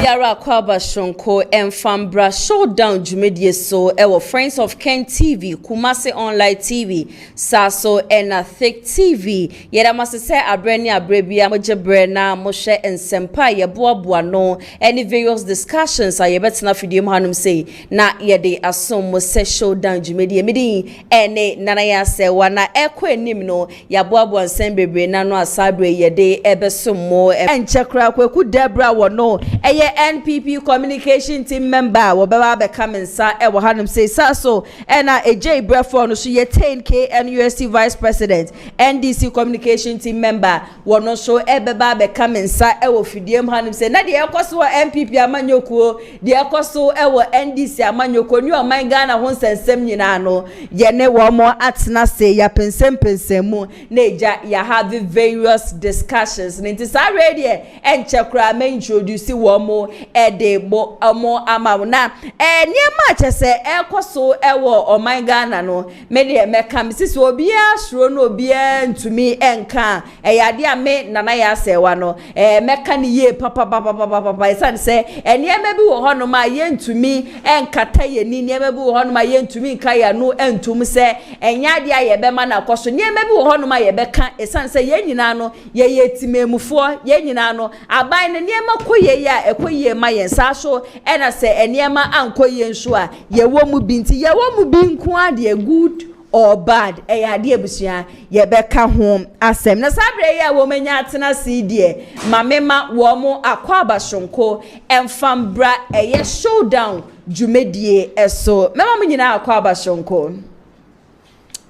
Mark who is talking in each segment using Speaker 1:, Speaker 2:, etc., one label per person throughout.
Speaker 1: Obiara kwaba shonko enfambra showdown jumedie so ewo Friends of Ken TV, Kumasi Online TV, Saso ena Thick TV. Yeda masese abreni abrebia mojebre na moshe ensempa yeboaboa no any various discussions a yebetena fidiem hanum say na yede asom mo se showdown jumedie medi ene nana ya se wana ekọ enim no yaboaboa nsem bebre na no asabre yede ebesom mo enchekra kwaku Debra wono eye NPP communication team member wo beba be come sa e wo hanum say so ena AJ Brefo no so ye 10K NUST vice president NDC communication team member wono so e beba be come sa e wo fidiem hanum say na de ekoso NPP amanyokuo de ekoso e wo NDC amanyoko ni o man Ghana ho nsensem nyina no ye ne wo mo atena say ya pensem mu na eja ya have various discussions nti sa ready enchekra me introduce wo mo ede bo mo amawo na niema chese ekoso ewo oman Ghana no me de meka misisi obia suro no obia ntumi enka eyade a me nana ya sewa no meka ni ye papa isan se niema bi wo hono ma ye ntumi enkata ye ni niema bi wo hono ma ye ntumi nka ya no entum se enyade a ye be ma na koso niema bi wo hono ma ye beka isan se ye nyina no ye yetimemufo ye nyina no aban ne niema koye ya ekoye ma yen sa so ena se eniema ankoye nso a ye wo mu binti ye wo mu binku ade good or bad ade abusua ye beka ho asem na sabre ya wo manya atena CD mamema wo mu akwaba shonko enfambra eye showdown jumedie eso mema mu nyina akwaba shonko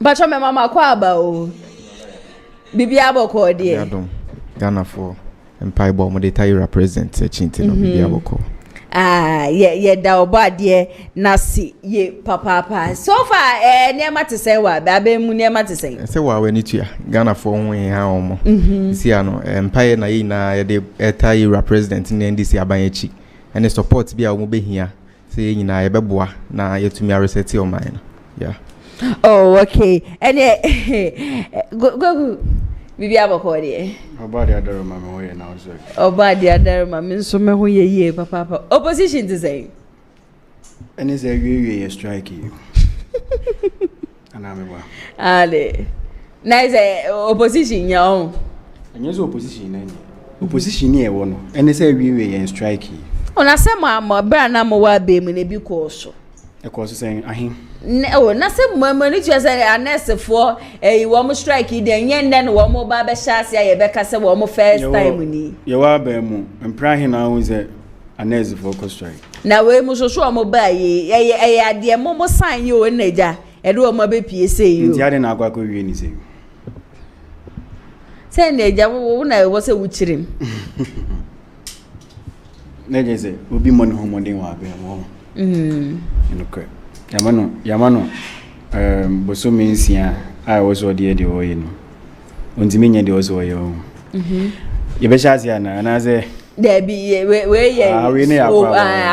Speaker 1: bacho mema akwaba o bibia boko de
Speaker 2: Ghana for Empire Bomb de Tayi represent Chintin of Biaboko.
Speaker 1: Yeah, da obade na si ye papa. So far near to say what babe mu near to say.
Speaker 2: Say wa we ni tua Ghana for we ha omo. See ano Empire na yi na ye de Tayi represent in NDC abanyechi. And the support bi a omo be hia. Say nyina ye beboa na yetumi reset o man. Yeah.
Speaker 1: Oh, okay. And go Bibi abakode.
Speaker 3: Obadi adaroma me hoye na ozo.
Speaker 1: Obadi adaroma me nso me ho ye papa. Opposition to say.
Speaker 3: Eni say we strike you. Ana me ba.
Speaker 1: Ale. Na say opposition ya on.
Speaker 3: Enye so opposition na ni. Opposition ni e wo no. Eni say we strike you.
Speaker 1: Ona say ma bra na mo wa be mu na bi ko so.
Speaker 3: E ko so say ahin.
Speaker 1: Na se mama ni twa say anesefo wo mo strike de yen den wo mo ba be shase ya be ka se wo mo first time ni
Speaker 3: ye wa ba mu empra he na won say anesefo ko strike
Speaker 1: na we mo so mo ba ye ade mo sign yo naja e do mo be pie say yo
Speaker 3: nti ade na akwa ko wie ni say
Speaker 1: naja wo na wo se wuchirim
Speaker 3: naja say obi mo ne ho modin wa be mo okay Yamano bosomi nsia I was odi de oyi no ontimi nya de ozo yo ye be chance ya na say
Speaker 1: there be we ye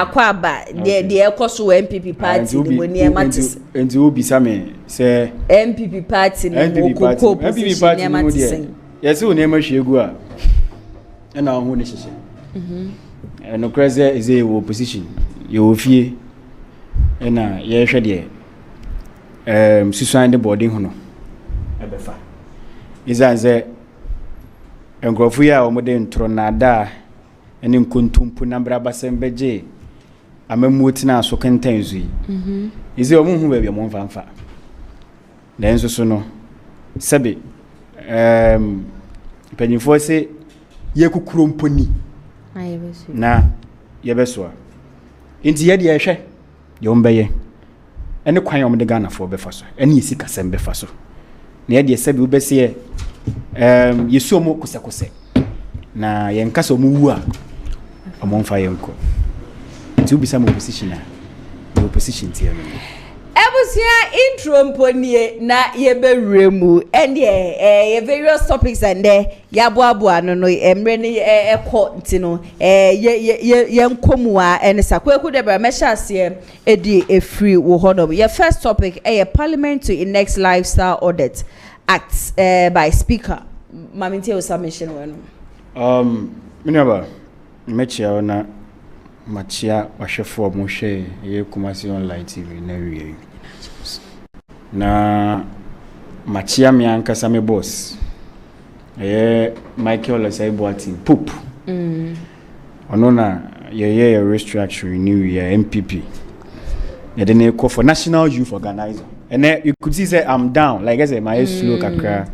Speaker 1: akwaba de ekoso MPP party ni mo ni ematis
Speaker 3: enti obi same say
Speaker 1: MPP party ni okoko opposition ni ematis
Speaker 3: yes o ne ma hwegu a na ho ne hyehye no crazy is a opposition you fie ena ye hwe de susan de boarding hono ebefa izanze engrofu ya omode ntro na da ene nkontumpu na bra basem beje amamuoti na so kentanzu yi ize omuhu ba bia monfamfa denso so no sebe penyifo se ye kukuro mponi na ye besoa inti ye de ye hwe yombeye ene kwan yom de Ghana for befa so ene yesi kasem befa so na ye de sebi ubese yesu mo kose na ye nkasa mo wu a omonfa ye nko nti ubisa mo position a opposition tie no
Speaker 1: ebusia intro mponie na ye bewremu ende ye various topics and there ya boaboa no emre ne ekọ ntino ye nkomu a ene sakweku de bra mehase edi efree wo hodom your first topic parliament to enact lifestyle audit act by speaker Maminte o submission wenu
Speaker 3: minaba mechia na machia wahwefo mo hwe ye Kumasi online TV na wie na machia me ankasa me boss Michael Osaiboatin poop ono na ye restructuring new year MPP then call for national youth organizer and then you could see say I'm down like I say my slow kakra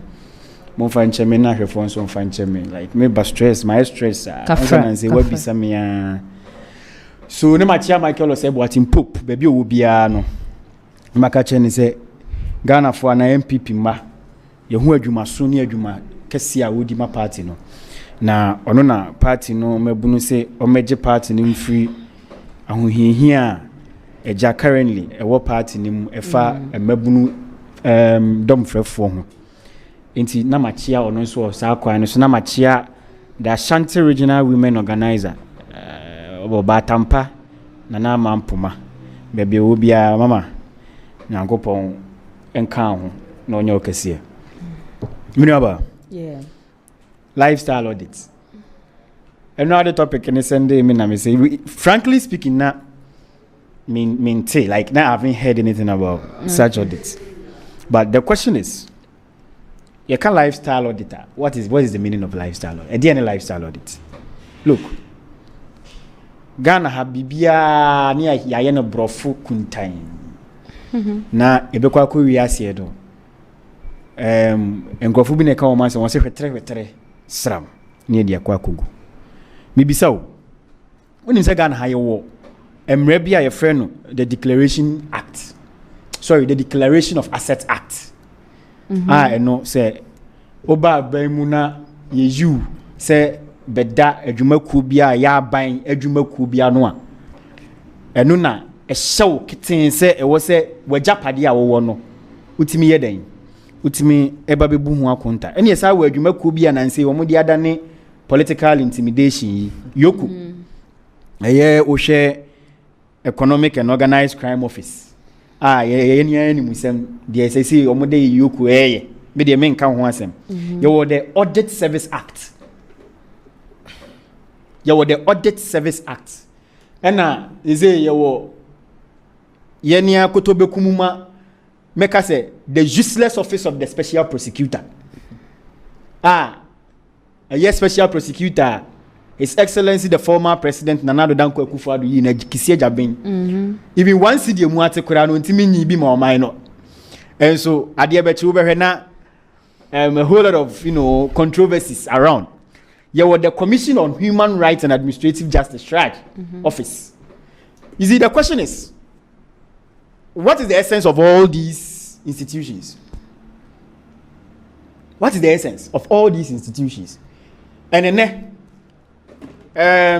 Speaker 3: mo fan cheme na hwefo so fan cheme like me ba stress my stress and say what be some so ne machia Michael Osaiboatin poop baby owo bia no maka chene say Ghana for na MPP ma ye hu adwuma so ne adwuma kesi a wodi ma party no na ono na party no mabunu se o meje party ni mfiri ahohiahia eja currently ewo party ni mu efa mabunu dom frefo ho enti na machia ono so sa kwan no so na machia the Ashanti Regional Women Organizer oba tampa na mampuma bebe obia mama nyankopon enka ho na onye okese Miniaba.
Speaker 1: Yeah.
Speaker 3: Lifestyle audits. Another topic in the Sunday, me say, frankly speaking, na like now I haven't heard anything about such audits. But the question is, you can lifestyle auditor. What is the meaning of lifestyle audit? Any lifestyle audit? Look, Ghana have bibia ni ya no brofu kuntain. Na ebekwa ko wiase do. Enkofu bi ne ka o man se won se hwetere sram ne dia kwa kogu mibisa wo woni se Ghana ha ye wo emre bia ye frɛ no the Declaration of Assets Act eno se oba ban mu na ye yu se beda adwumaku bia ya ban adwumaku bia no a eno na ehyew keten se ewo se wajapade a wo no utimi ye den utimi eba bebu hu akonta ene yesa wa adwumaku bia nanse wo mudi adane political intimidation yoku eye ohwe Economic and Organized Crime Office ye ni musem de sesi wo mudi yoku me de men kan ho asem ye wo the Audit Service Act ena ize ye wo ye ni akotobekumuma make us say the useless office of the special prosecutor. A special prosecutor, His Excellency the former President Nana Addo Dankwa Akufo-Addo yi na kisia jaben. Even one city mu ate kura no ntimi nyi bi ma o man no. And so ade be chi wo behwe na a whole lot of controversies around. You were the Commission on Human Rights and Administrative Justice office. You see, the question is, what is the essence of all these institutions? What is the essence of all these institutions? And then,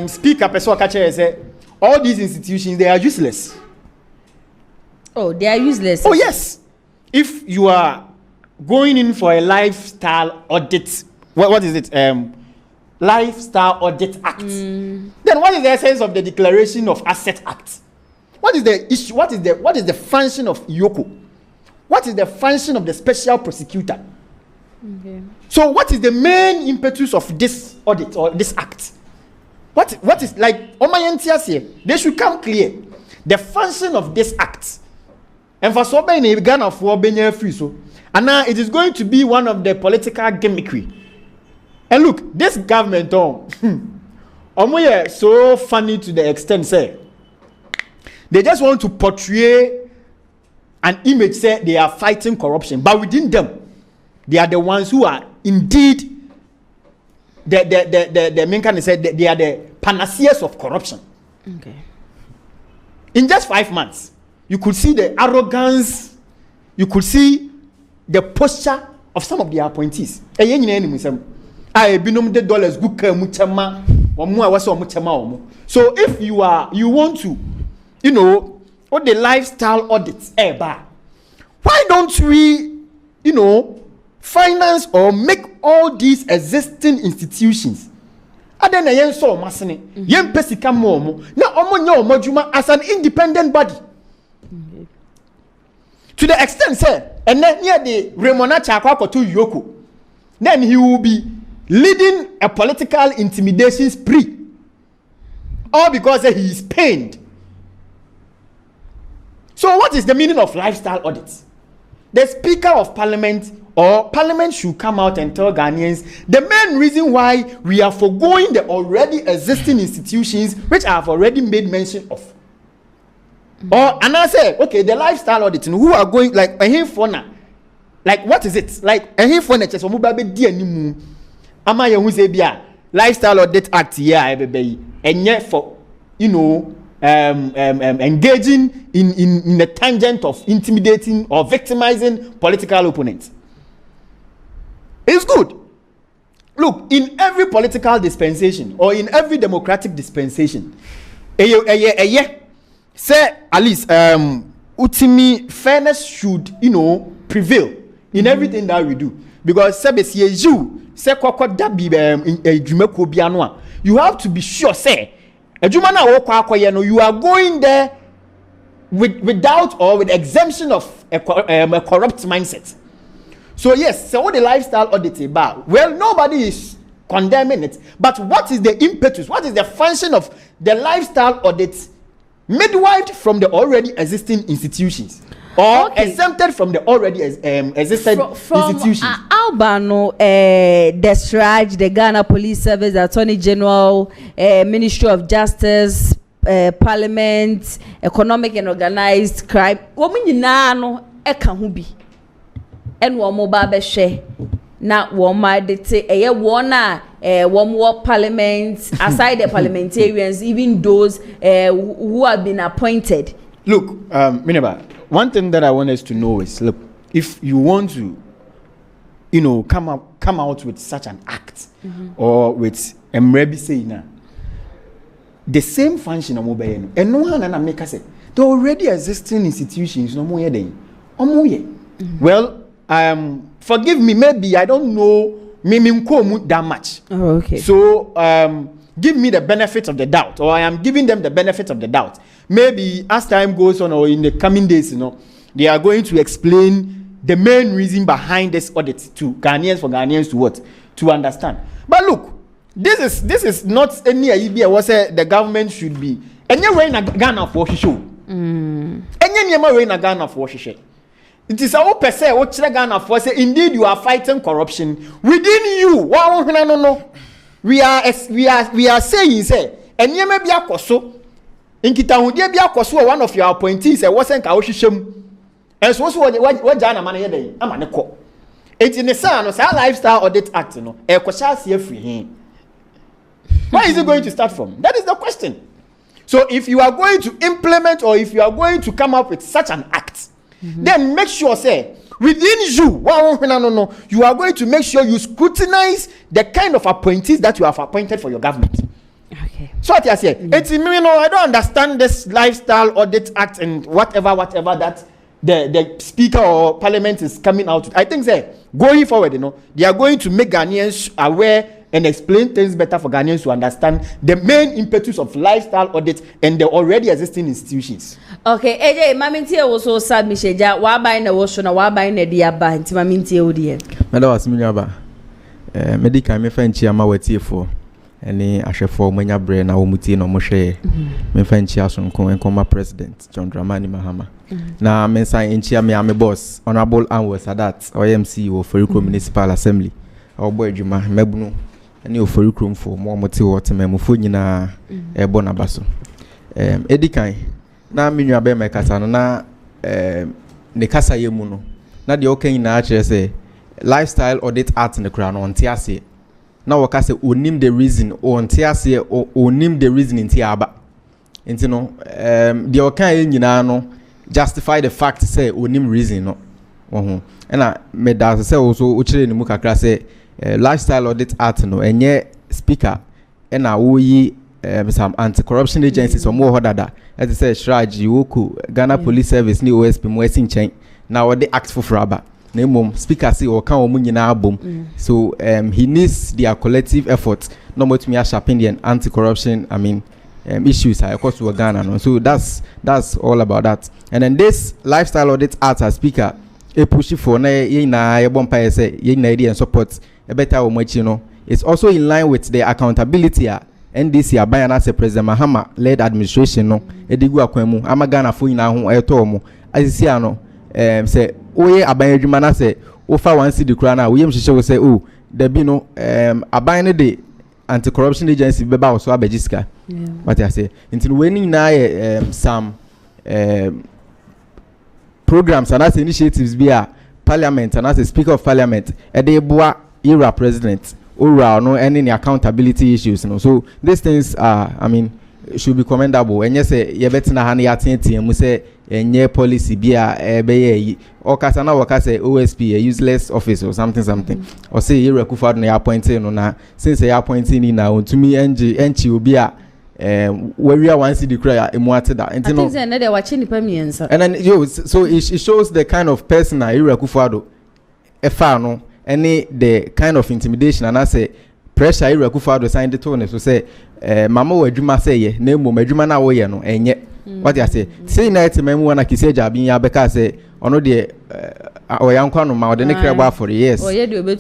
Speaker 3: Speaker Pessoa Kache said, all these institutions, they are useless.
Speaker 1: Oh, they are useless.
Speaker 3: Oh, yes. If you are going in for a lifestyle audit, what is it? Lifestyle Audit Act. Then what is the essence of the Declaration of Assets Act? What is the issue? What is the function of Yoko? What is the function of the special prosecutor? Okay. So what is the main impetus of this audit or this act? What is like Omayantias here? They should come clear. The function of this act. And for so many Ghana for being free so. And now it is going to be one of the political gimmickry. And look, this government so funny to the extent say they just want to portray an image say they are fighting corruption, but within them they are the ones who are indeed the main kind of say they are the panaceas of corruption.
Speaker 1: Okay.
Speaker 3: In just 5 months, you could see the arrogance, you could see the posture of some of the appointees. I binom the dollars guka muchama omu awase omuchama omu. So if you want to what the lifestyle audits why don't we finance or make all these existing institutions adena yen so masene yen pesika mo na omo nya omodwuma as an independent body to the extent say and then near the Remona Chakwa to Yoko, then he will be leading a political intimidation spree all because he is pained. So what is the meaning of lifestyle audits? The Speaker of Parliament or Parliament should come out and tell Ghanaians the main reason why we are foregoing the already existing institutions which I have already made mention of. Or and I say, okay, the lifestyle audit, who are going like like what is it? Like lifestyle audit act here, and yet for engaging in a tangent of intimidating or victimizing political opponents. It's good. Look, in every political dispensation or in every democratic dispensation, say at least ultimately fairness should prevail in everything that we do, because you have to be sure say you are going there without or with exemption of a corrupt mindset. So yes, so what the lifestyle audit about? Well, nobody is condemning it, but what is the impetus? What is the function of the lifestyle audit midwifed from the already existing institutions or exempted from the already existing institutions?
Speaker 1: Albano, the SRAJ, the Ghana Police Service, the Attorney General, Ministry of Justice, Parliament, Economic and Organized Crime. Woman, you know, ekahubi. And one mobile share. Now, one might say, one more parliament, aside the parliamentarians, even those who have been appointed.
Speaker 3: Look, Mineba, one thing that I want us to know is, look, if you want to, come out with such an act, or with Mrebi saying, the same function of mobile, and no one and make us say, the already existing institutions, no more than, well, forgive me, maybe I don't know that much.
Speaker 1: Oh, okay.
Speaker 3: So give me the benefit of the doubt, or I am giving them the benefit of the doubt. Maybe as time goes on, or in the coming days, they are going to explain the main reason behind this audit to Ghanaians, for Ghanaians to what? To understand. But look, this is not any idea what the government should be. And you're in a Ghana for show. And you're in a Ghana for show. It is our per se what Ghana for say indeed you are fighting corruption within you. No. We are saying say and you may be a koso in Kitahudi be a koso one of your appointees wasn't Kaoshisham. And so what Jana man day? I'm an echo. It's in the sun of our lifestyle audit act, a koshas here free him. Where is it going to start from? That is the question. So if you are going to implement or if you are going to come up with such an act, then make sure say within you, you are going to make sure you scrutinize the kind of appointees that you have appointed for your government.
Speaker 1: Okay.
Speaker 3: So what I say, it's I don't understand this lifestyle audit act and whatever that the speaker or parliament is coming out with. I think going forward, they are going to make Ghanaians aware and explain things better for Ghanaians to understand the main impetus of lifestyle audit and the already existing institutions.
Speaker 1: Okay, AJ, Maminti also sad Mishaja, why buying the washona, why buying a dear band, Maminti Odier.
Speaker 2: Madam was Minyaba. Medical me find Chiama wet here for any Asher for Menya Brain, our Muti no Moshe. Me find Chiason and Coma President John Dramani Mahama. Now, Mensa in Chia me, I'm a boss, Honorable Anwes Adat, OMC or Ferrico Municipal Assembly. Our boy Juma Mebuno. Ani ofori krom for mo mote wote memufo nyina ebona baso edikan na menua be mekasa no na ne kasa yemu no na de okan nyina a kire say lifestyle audit art ne kra no onte ase na wo kase onim the reason onte ase onim the reason nti aba nti no de okan nyina no justify the fact say onim reason no wo ho na me da say also o kire ne mu kakra say lifestyle audit art no enye speaker na wo yi some anti-corruption agencies or more dada as I say SHRAJ Woku Ghana Police Service ni OSP mo esin chen na wo dey act for fraba na mom speaker say o kan o mu nyina abom so he needs their collective effort no more to me sharpen the anti-corruption issues across Ghana no so that's all about that. And then this lifestyle audit art as speaker e push for na ye na ye bompa say ye na idea and support a better o machi no. It's also in line with the accountability NDC aban na se President Mahama led administration no edigu akwan mu ama Ghana fo nyina ho eto mo asisi ano se oye aban adwuma na se wo fa one city kura na wo yem hihye wo se oh da bi no aban ne de anti-corruption agency beba wo so abagiska what I say until when na some programs and as initiatives be a parliament and as a speaker of parliament e dey boa era president or no any accountability issues no so these things are I mean should be commendable and yes ye betina ha na yatin mu say enye policy be a be yi o kasa na waka say OSP a useless office or something or say you Akufo-Addo na appointing no na since you appointing ni na ontumi enchi obi a where one city cry emuate da
Speaker 1: and no and they watching the permians
Speaker 2: and then so it shows the kind of person you Akufo-Addo efa no any the kind of intimidation and I say pressure you Akufo-Addo signed the tone so say mama wo adwuma say ye na emo adwuma na wo ye no enye what I say na etememu na kiseja bin ya beka say ono de oyankwa no ma o de ne kreba for yes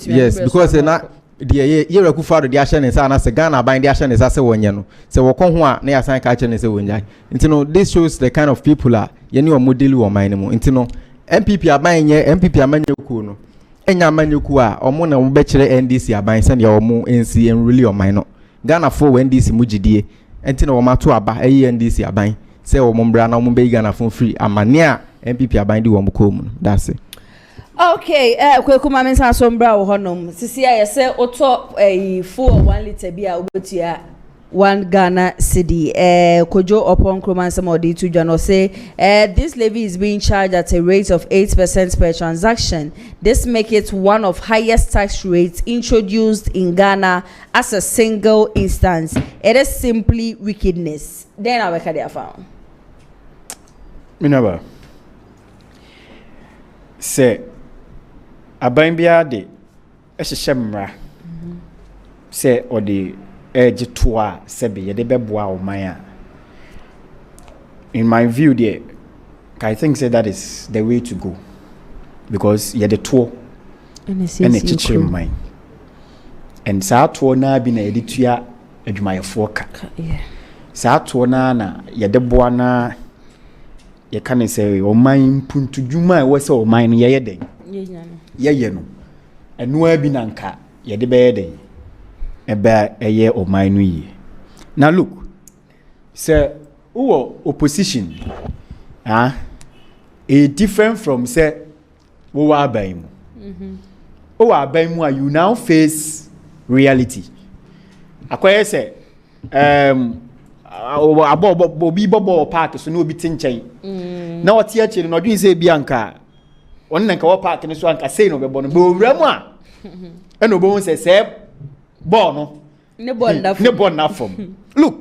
Speaker 2: yes because na de ye Akufo-Addo de ahye ne sa na say Ghana ban de ahye ne sa say wonye no say wo kon ho a na ya san ka che ne say wonye nti no this shows the kind of people are ye ne o model wo man mu nti no MPP aban ye MPP amanyeku no enya amanyeku a omo na wo be kire NDC aban se ne omo NC en really o man no Ghana for NDC mugidie nti no wo mato aba eyi NDC aban se wo mbra na wo be Ghana for free amane a MPP aban di wo mko mu that's it.
Speaker 1: Okay, kwekuma mensa so mbra wo honom sisi ya se oto full 1 liter bia obetua 1 Ghana cedi kojo upon kromansem odi to jano say this levy is being charged at a rate of 8% per transaction. This make it one of highest tax rates introduced in Ghana as a single instance. It is simply wickedness. Then I work at found
Speaker 3: minaba say aban bia de ehye mmra say odi edge toa sebe ye de beboa o man a in my view there I think say that is the way to go because ye de toa and a chichiri man and sa toa na bi na ye de tua adwumayefo ka sa toa na ye de boa na ye kan say o man puntu dwuma e wo say o man no ye den ye no eno abi na nka ye de be ye den ebe eye o man no yi now look say who opposition a different from say wo wa aban mu o wa aban mu you now face reality akoye say obi bobo park so no obi tinchen na woti a chiri no dwen say bi anka on na nka wo park ne so anka say no be bono bo wura mu a e no bo say no ne bon na form look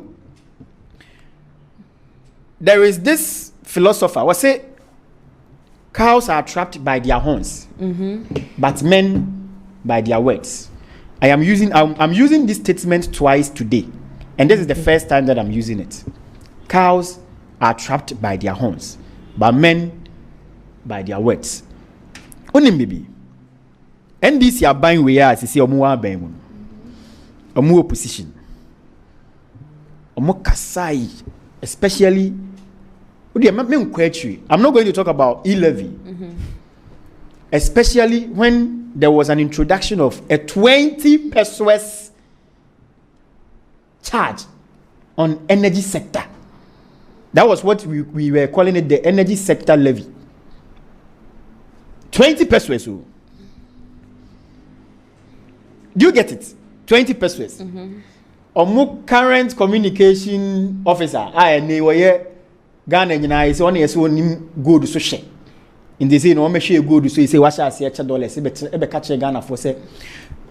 Speaker 3: there is this philosopher was say cows are trapped by their horns but men by their words. I'm using this statement twice today and this is the first time that I'm using it. Cows are trapped by their horns but men by their words. Only maybe NDC are buying we are to see omo aban mu opposition omo kasai especially I'm not going to talk about e-levy especially when there was an introduction of a 20 pesos charge on energy sector. That was what we were calling it, the energy sector levy. 20 pesos. Do you get it? 20 pesos. Omu current communication officer, Ghana nyina is one yeso nim gold so share. In the say no me share gold so say washa ase $1 e catch Ghana for say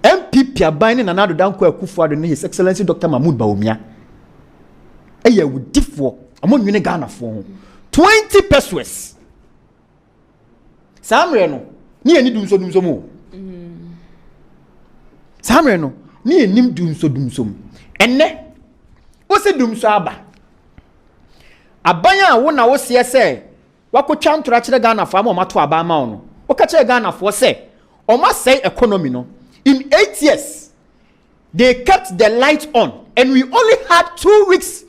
Speaker 3: MPP aban na nado danko Akufo-Addo ne His Excellency Dr. Mahmoud Bawumia. Eye wo difo amonwene Ghana for 20 pesos. Samre no ni eni dum so mo. Samre no ni enim dum so enne wo se dum so aba abanya wo na wo se se wako chantura kire Ghana for ma to aba ma no wo ka kire Ghana for se o ma say economy no in 8 years they kept the light on and we only had 2 weeks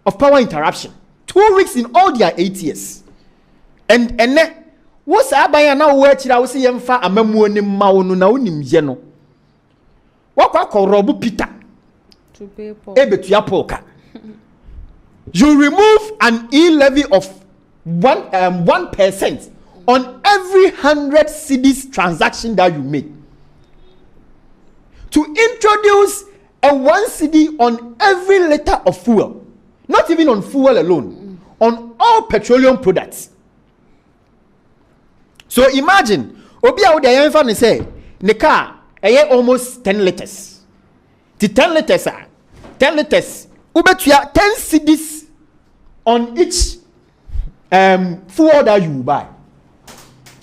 Speaker 3: of power interruption. 2 weeks in all their 8 years. And then, what's happening now? Where I was saying, "Fa amamu ni maunu na unim jeno." Wakwa korobu Peter. You remove an e-levy of 1% on every 100 cedis transaction that you make. To introduce a 1 cedi on every liter of fuel, not even on fuel alone, on all petroleum products. So imagine, obi a wo dey yan fa ne say, ne car almost 10 liters. The 10 liters are 10 liters. Ubetua 10 cedis on each fuel that you buy.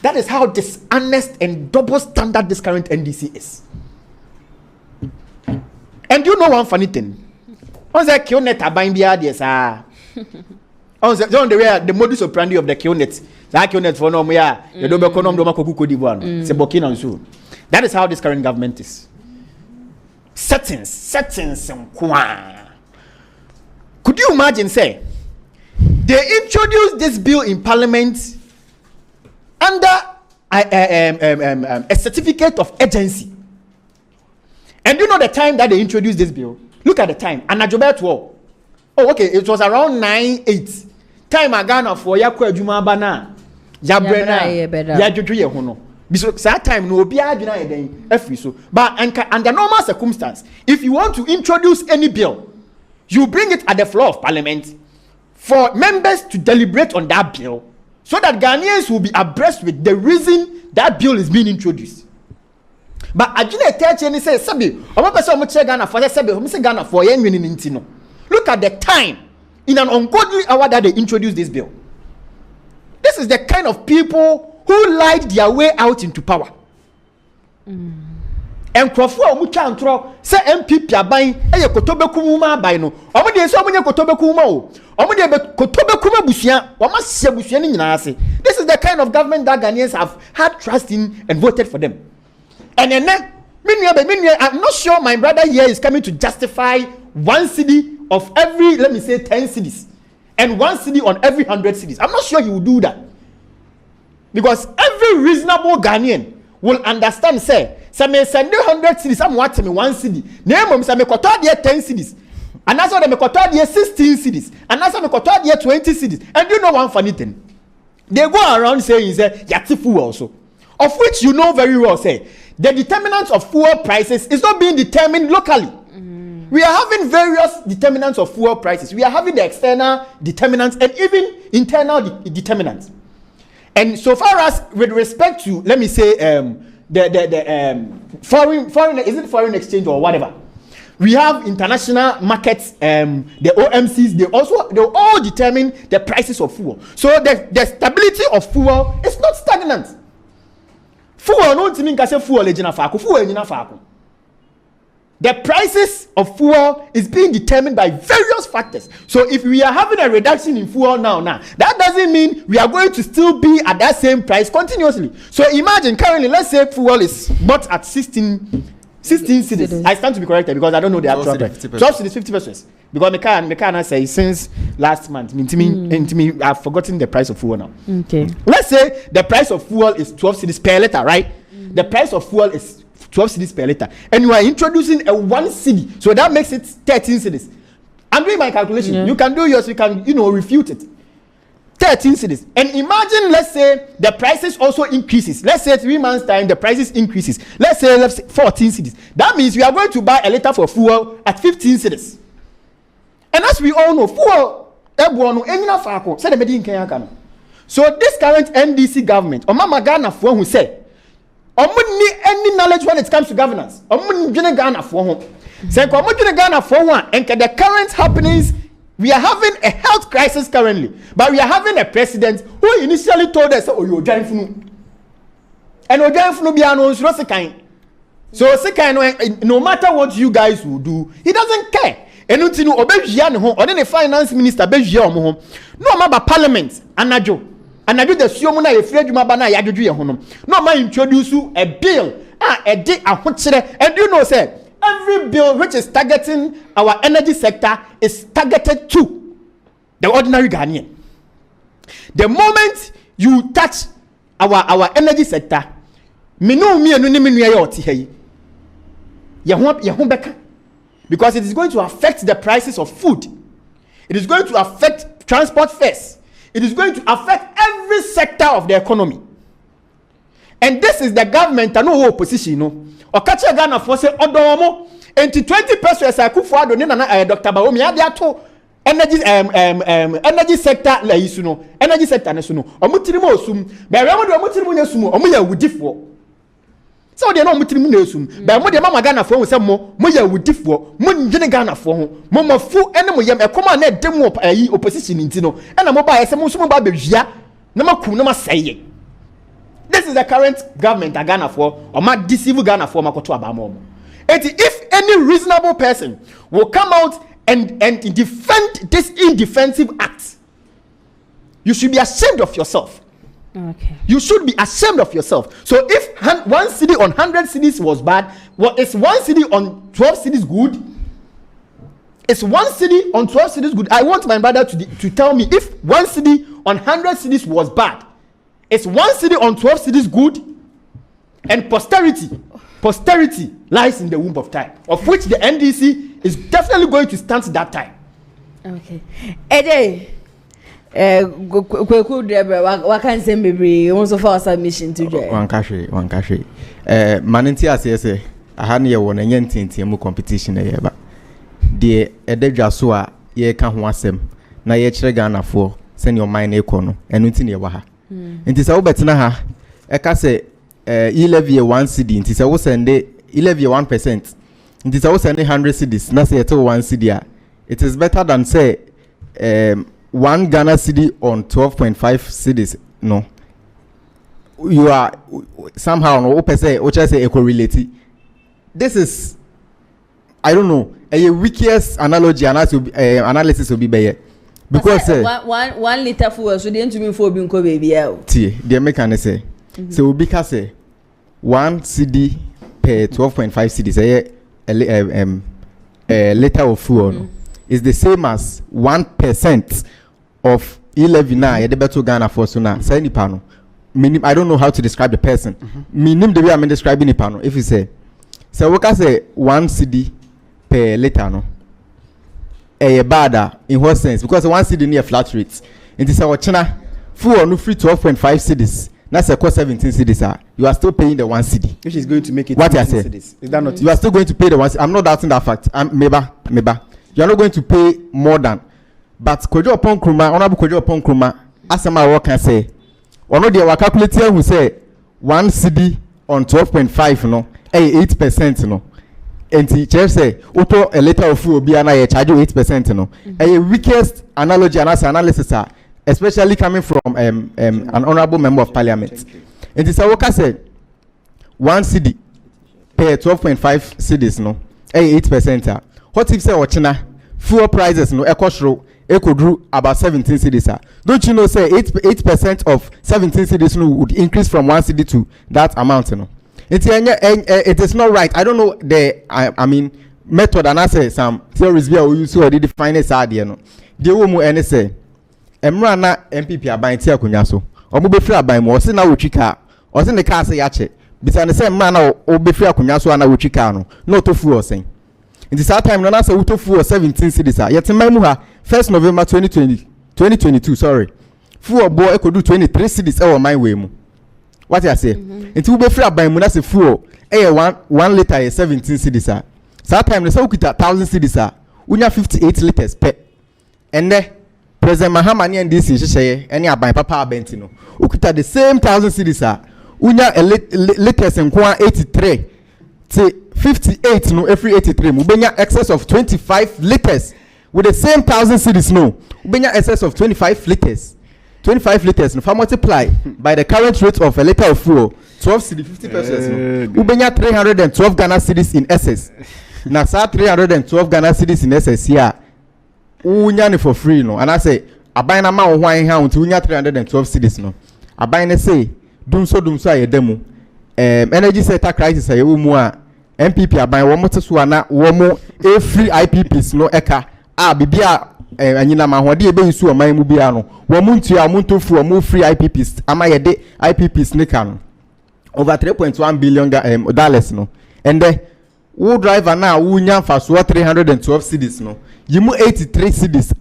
Speaker 3: That is how dishonest and double standard this current NDC is. And you know one funny thing? On the Kionet buying beer, yes, on the modus operandi of the Kionet. That Kionet for no more. You don't become no Coco Divan. C'est Burkina Faso. That is how this current government is. Settings, and could you imagine, say, they introduced this bill in Parliament under a certificate of urgency. And you know the time that they introduced this bill? Look at the time. Anajobet war. Oh, okay. It was around 9-8. Time Ghana for Yakwa Juma Bana. Yabrena. Yajuju Yehono. Because that time no be so. But under normal circumstance, if you want to introduce any bill, you bring it at the floor of Parliament for members to deliberate on that bill, so that Ghanaians will be abreast with the reason that bill is being introduced. But Ajine Teche say, "Sabi, omo person omo che Ghana for sabi, omo say Ghana for yen winning intino." Look at the time in an ungodly hour that they introduced this bill. This is the kind of people who lied their way out into power. And Crawford Muchantro say MPP abain eye kotobe kumuma abain no. Omo de so omo nye kotobe kumuma o. Omo de kotobe kuma busia, omo se busia ni nyina ase. This is the kind of government that Ghanaians have had trust in and voted for them. And then I'm not sure my brother here is coming to justify 1 cedi of every, let me say 10 cedis, and 1 cedi on every 100 cedis. I'm not sure he will do that. Because every reasonable Ghanaian will understand, say me send 100 cedis, I'm watching me 1 cedi. Name say me koto there 10 cedis. And that's why me koto there 16 cedis. And that's why me koto there 20 cedis. And you know one funny thing? They go around saying say yatifu also. Of which you know very well, say the determinants of fuel prices is not being determined locally. We are having various determinants of fuel prices. We are having the external determinants and even internal determinants. And so far as with respect to, let me say, foreign is it foreign exchange or whatever? We have international markets, the OMCs. They all determine the prices of fuel. So the stability of fuel is not stagnant. Fuel no mean say fuel ejina faako. Fuel ejina faako. The prices of fuel is being determined by various factors. So if we are having a reduction in fuel now, that doesn't mean we are going to still be at that same price continuously. So imagine currently, let's say fuel is bought at 16 cedis. I stand to be corrected because I don't know the actual price. 12 cedis, 50 pesos. Because me can say since last month, I've forgotten the price of fuel now.
Speaker 1: Okay.
Speaker 3: Let's say the price of fuel is 12 cedis per liter, right? The price of fuel is 12 cedis per liter, and you are introducing a 1 cedi, so that makes it 13 cedis. I'm doing my calculation. Yeah. You can do yours. You can, refute it. 13 cedis. And imagine, let's say the prices also increases. Let's say 3 months time the prices increases. Let's say 14 cedis. That means we are going to buy a liter for fuel at 15 cedis. And as we all know, fuel so this current NDC government, Omama Ghana for who say, any knowledge when it comes to governance. Ghana for home. Say Ghana for one, and the current happenings, we are having a health crisis currently, but we are having a president who initially told us, "Oh, you're dying flu," and you're dying flu. So no matter what you guys will do, he doesn't care. And you know, or then the finance minister, no matter parliament, anajo the siomuna ye free juma bana yajuju ye hono. No man introduce you a bill, a day a and you know say every bill which is targeting our energy sector is targeted to the ordinary Ghanaian. The moment you touch our energy sector, because it is going to affect the prices of food. It is going to affect transport fares. It is going to affect every sector of the economy. And this is the government and no opposition, no. Okache Ghana for say odomo enti 20 pesos akufo ado ne na Dr. Baomi ade to energy sector la yisu no. Energy sector ne so no. Omutiri mo osum. Be we mo de omutiri mo nyesum omo ya wudifo. So de na omutiri mo na osum. Be mo de mama Ghana for say mo ya wudifo. Mo njene Ghana for ho. Mo mafu ene mo yam ekoma na dem opposition nti no. Ena mo ba yese mo so mo ba bewia na makum na maseye. This is the current government of Ghana for, or my deceive Ghana for Makoto Abamomo. If any reasonable person will come out and defend this indefensive act, you should be ashamed of yourself.
Speaker 1: Okay.
Speaker 3: You should be ashamed of yourself. So if 1 city on 100 cities was bad, well, is 1 city on 12 cities good? Is 1 city on 12 cities good? I want my brother to tell me if 1 city on 100 cities was bad. Is 1 city on 12 cities good? And posterity lies in the womb of time, of which the NDC is definitely going to stand that time.
Speaker 1: Okay. Ede, kweku debe wakanse mbibri onso for submission to je.
Speaker 2: Wankashe. Manenti asese ahani ye wona nyentinti mu competition ye ba. De ededwa so a ye ka ho asem na ye kire Ghana for send your mind ekono enu nti ne ye wa ha. Nti se wo betina ha e ka se levy 1 cedi nti se wo sende levy 1%. Nti se wo sende 100 cedis na se ye 1 cedi a, it is better than say 1 Ghana cedi on 12.5 cedis. No, you are somehow no say o say e correlate. This is, I don't know, a weakest analogy analysis will be better. Because
Speaker 1: 1 liter fuel so dey to me for binko baby e.
Speaker 2: Tie, the mechanic say. So we can say 1 cedi per 12.5 cedis a liter of fuel is the same as 1% of 11 na ye beto Ghana for so na say ni pano. I don't know how to describe the person. Minim the way I'm describing ni pano. If you say so we can say 1 cedi per liter no. Bad in what sense? Because 1 cedi near flat rates. It is our China fuel no free 12.5 cedis. That's a cost 17 cedis. You are still paying the 1 cedi,
Speaker 3: which is going to make it
Speaker 2: what I say.
Speaker 3: Cedis. Is that not?
Speaker 2: You are still going to pay the 1 cedi. I'm not doubting that fact. Meba. You are not going to pay more than. But Kojo upon Kruma, honorable Kojo upon Kruma, as my work can say, or no, they were calculating who say 1 cedi on 12.5 no, 8% no. And the chef say, "Auto a liter of fuel be an I charge you 8% no." A weakest analogy and analysis, especially coming from an honorable member of parliament. And this Awoka said, 1 cedi per 12.5 cedis no, 8%. What if say Ochina fuel prices no could do about 17 cedis? Don't you know say 8% of 17 cedis no would increase from 1 cedi to that amount no? It is not right. I don't know the method and I say some theories we use to define it idea no. The woman and say Emra na MPP aban ti akonya so. Omo be free aban mo se na wotwi ka. O se ne ka se ya che. Bisa ne say Emra na o be free akonya so na wotwi ka no. No to fu o sen. In this time no na say woto fu o 17 cedis a. Yet man mu ha 1st November 2022 sorry. Fu o bo ekodu 23 cedis e wo man we mu. What I say? Until we be free aban mu na se fuel 1 liter is 17 cedis a. That time they say ukita 1000 cedis a. Unya 58 liters per. And then President Mahama ni NDC sheye any aban papa abenti no. Ukita the same 1000 cedis a. Unya liters nko 83 to 58 no every 83 mu benya excess of 25 liters with the same 1000 cedis no. Benya excess of 25 liters. 25 liters if I multiply by the current rate of a liter of fuel 12 cedi 50 pesos no ubenya 312 Ghana cedis in excess na sa 312 Ghana cedis in excess here unya ne for free no and I say aban na ma ho hwan ha unti unya 312 cedis no aban ne say dumso ayedemu energy sector crisis ayewu mu a MPP aban wo mo teso ana wo mo free IPPs no eka bibia anyina ma hode ebe nsu oman mu bia no wo mo ntua mo ntofu wo mo free IPPs ama ye de IPPs ne ka no over 3.1 billion dollars no and wo driver na wo nya faso 312 cedis no yimu 83 cedis,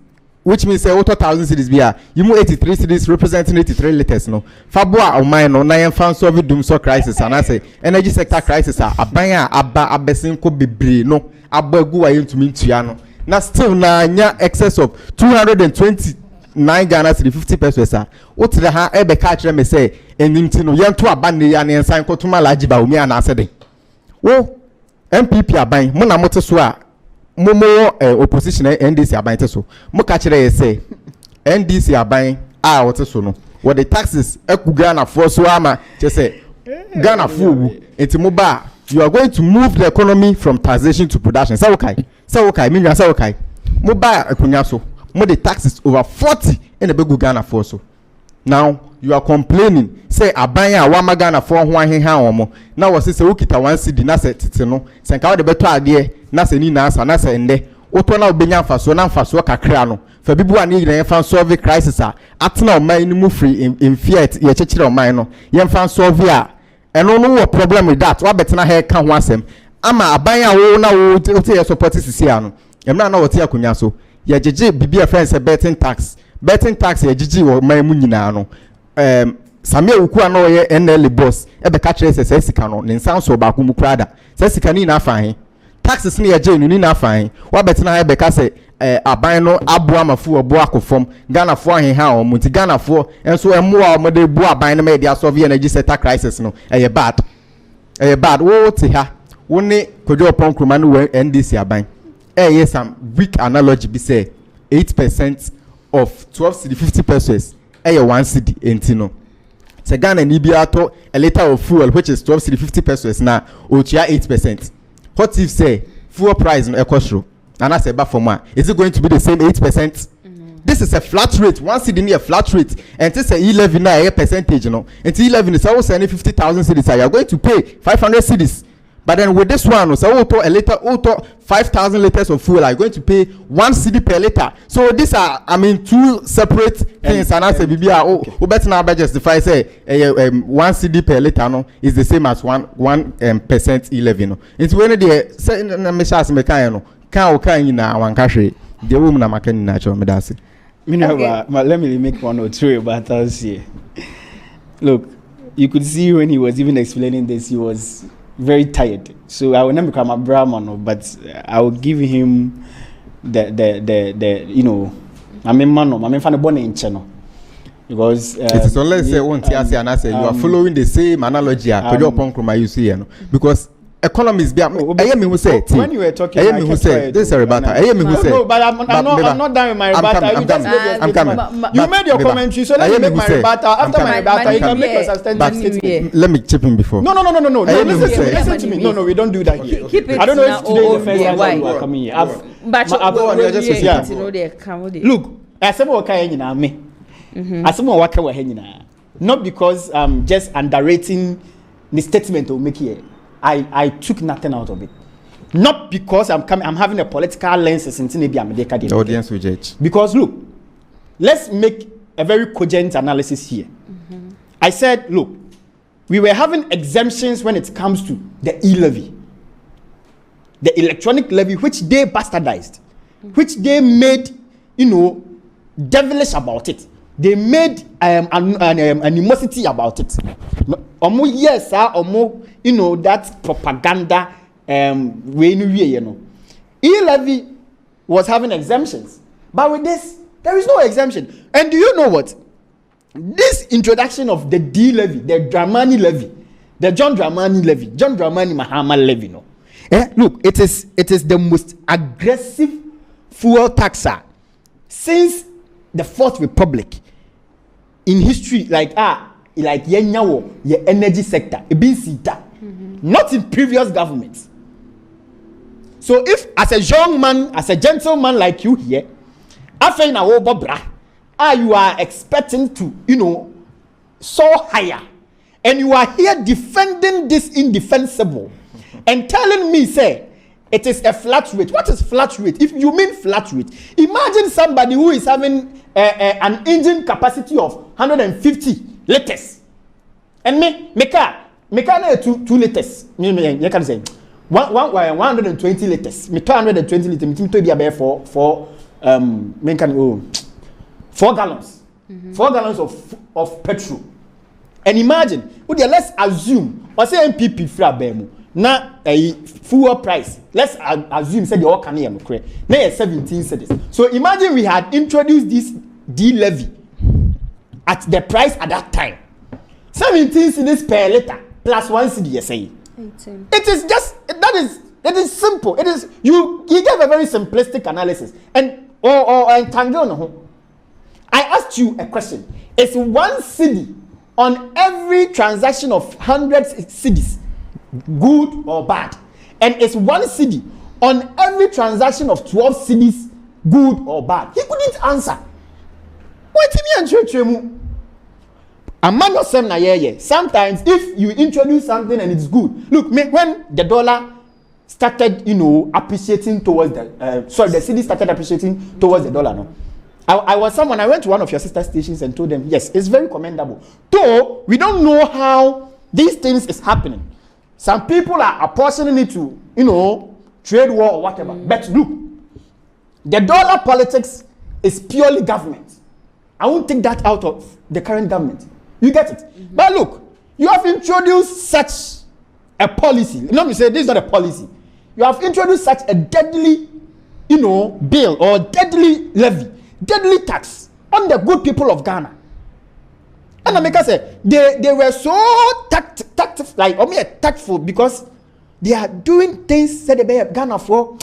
Speaker 2: which means say 1,000 cedis bia yimu 83 cedis representing 83 liters no faboa oman no na yen fan solve doom so crisis and I say energy sector crisis aban abesin ko bebre no abagu wa yentumi ntua no na still na nya excess of 229 Ghana cedi 50 pesos wotre ha ebe ka kire me say enimti no yento aban ne ya ne ensan kotuma laji ba omi ana asede wo MPP aban mo na mote so a momo opposition NDC aban te so mo ka kire ye say NDC aban a wote so no what the taxes ekuga Ghana for so ama che say Ghana for enti mo ba you are going to move the economy from taxation to production. Say okay, mean say okay. Mo ba akunya so. Mo the taxes over 40 in the big Ghana for so. Now you are complaining say abanya wa ma Ghana for ho aheha omo. Now was say ukita 1 cedi na say tete no. Say nka wo de beto ade na say ni na asa na say ende. Oto na obenya mfaso na mfaso kakra no. Fa bibu ani yire fan solve crisis atena oman ni mu free in fiat ye chechire oman no. Ye fan solve a and no problem with that. What better hair can want them? Ama abaya wo na wo te support sisi ano. Emra na wo te akunya so. Ye jeje bibia friends a betting tax. Betting tax ye jeje wo man mu nyina no. Samia wuku ana wo ye NL boss. E be ka kire se sika no. Ne nsan so ba ku mu krada. Se sika ni na afa hin. Taxes ni ye je ni na afa hin. What better na be ka se aban no abo amafu obo akofom Ghana fo aheha o munti Ghana fo enso emo a mo de bo aban no me dey solve energy sector crisis no bad wo te ha wo ne kojo ponkroma no NDC aban some weak analogy be say 8% of 12 cedi 50 pesos 1 cedi enti no se Ghana ni bi ato a liter of fuel which is 12 cedi 50 pesos na o tia 8%. What if say fuel price no ekosro and I say back for more. Is it going to be the same 8%? This is a flat rate. One cedi near flat rate, and this is 11 na a percentage, you know. And 11 is always sending 50,000 cedis. You are going to pay 500 cedis. But then with this one, so a liter, 5,000 liters of fuel, are going to pay 1 cedi per liter. So these are, two separate things. And I say, we better now justify say 1 cedi per liter no is the same as 1% 11. No. It's when they say no. Can na wankahwe the woman na makani na cho medase
Speaker 3: let me make one or two about us here. Look, you could see when he was even explaining this, he was very tired. So I will never become a Brahman, but I will give him the you know, I mean fan born in channel. Because
Speaker 2: it is unless say one say and I say you are following the same analogy you see, because economists be me who say
Speaker 3: when you were talking
Speaker 2: me who say this is a rebuttal me who say
Speaker 3: no but I'm not done with my rebuttal.
Speaker 2: I'm coming.
Speaker 3: You made your commentary, so let me make my rebuttal. After my rebuttal you can make your substantive statement.
Speaker 2: Let me chip in before.
Speaker 3: No listen to me. No, we don't do that here. I don't know if today is the first time you are coming here. Look, asemo waka nyina me asemo waka wa nyina, not because I'm just underrating the statement of make here. I took nothing out of it. Not because I'm having a political lens since maybe I'm the
Speaker 2: audience will judge.
Speaker 3: Because look, let's make a very cogent analysis here. I said, look, we were having exemptions when it comes to the e-levy, the electronic levy, which they bastardized, which they made, devilish about it. They made an animosity about it. Yes, that propaganda E-levy was having exemptions. But with this, there is no exemption. And do you know what? This introduction of the D-levy, the Dramani levy, the John Dramani Mahama levy, look, it is the most aggressive fuel taxer since the Fourth Republic in history, like yenyawo ye energy sector not in previous governments. So if as a young man, as a gentleman like you here, you are expecting to soar higher, and you are here defending this indefensible, and telling me, say, it is a flat rate. What is flat rate? If you mean flat rate, imagine somebody who is having an engine capacity of 150 liters. And me car na 2 liters. You can say 120 liters. Me 220 liters. Me to be about 4 gallons. 4 gallons of petrol. And imagine, let's assume, or say MPP free abemu. Na a fuel price. Let's assume say the all can hear no correct. Now 17 cedis. So imagine we had introduced this D levy at the price at that time. 17 cedis per liter plus 1 cedi, you say. 18. It is just it is simple. It is you gave a very simplistic analysis and or entangle no. I asked you a question. Is 1 cedi on every transaction of 100 cedis good or bad? And is 1 cedi on every transaction of 12 cedis good or bad? He couldn't answer. Sometimes if you introduce something and it's good, look, when the dollar started, appreciating towards the cedi started appreciating towards the dollar, no. I went to one of your sister stations and told them, yes, it's very commendable. Though we don't know how these things is happening. Some people are apportioning it to, trade war or whatever. But look, the dollar politics is purely government. I won't take that out of the current government. You get it? But look, you have introduced such a policy. Let me say this is not a policy. You have introduced such a deadly, bill or deadly levy, deadly tax on the good people of Ghana. And America said they were so tactful because they are doing things said they have Ghana for.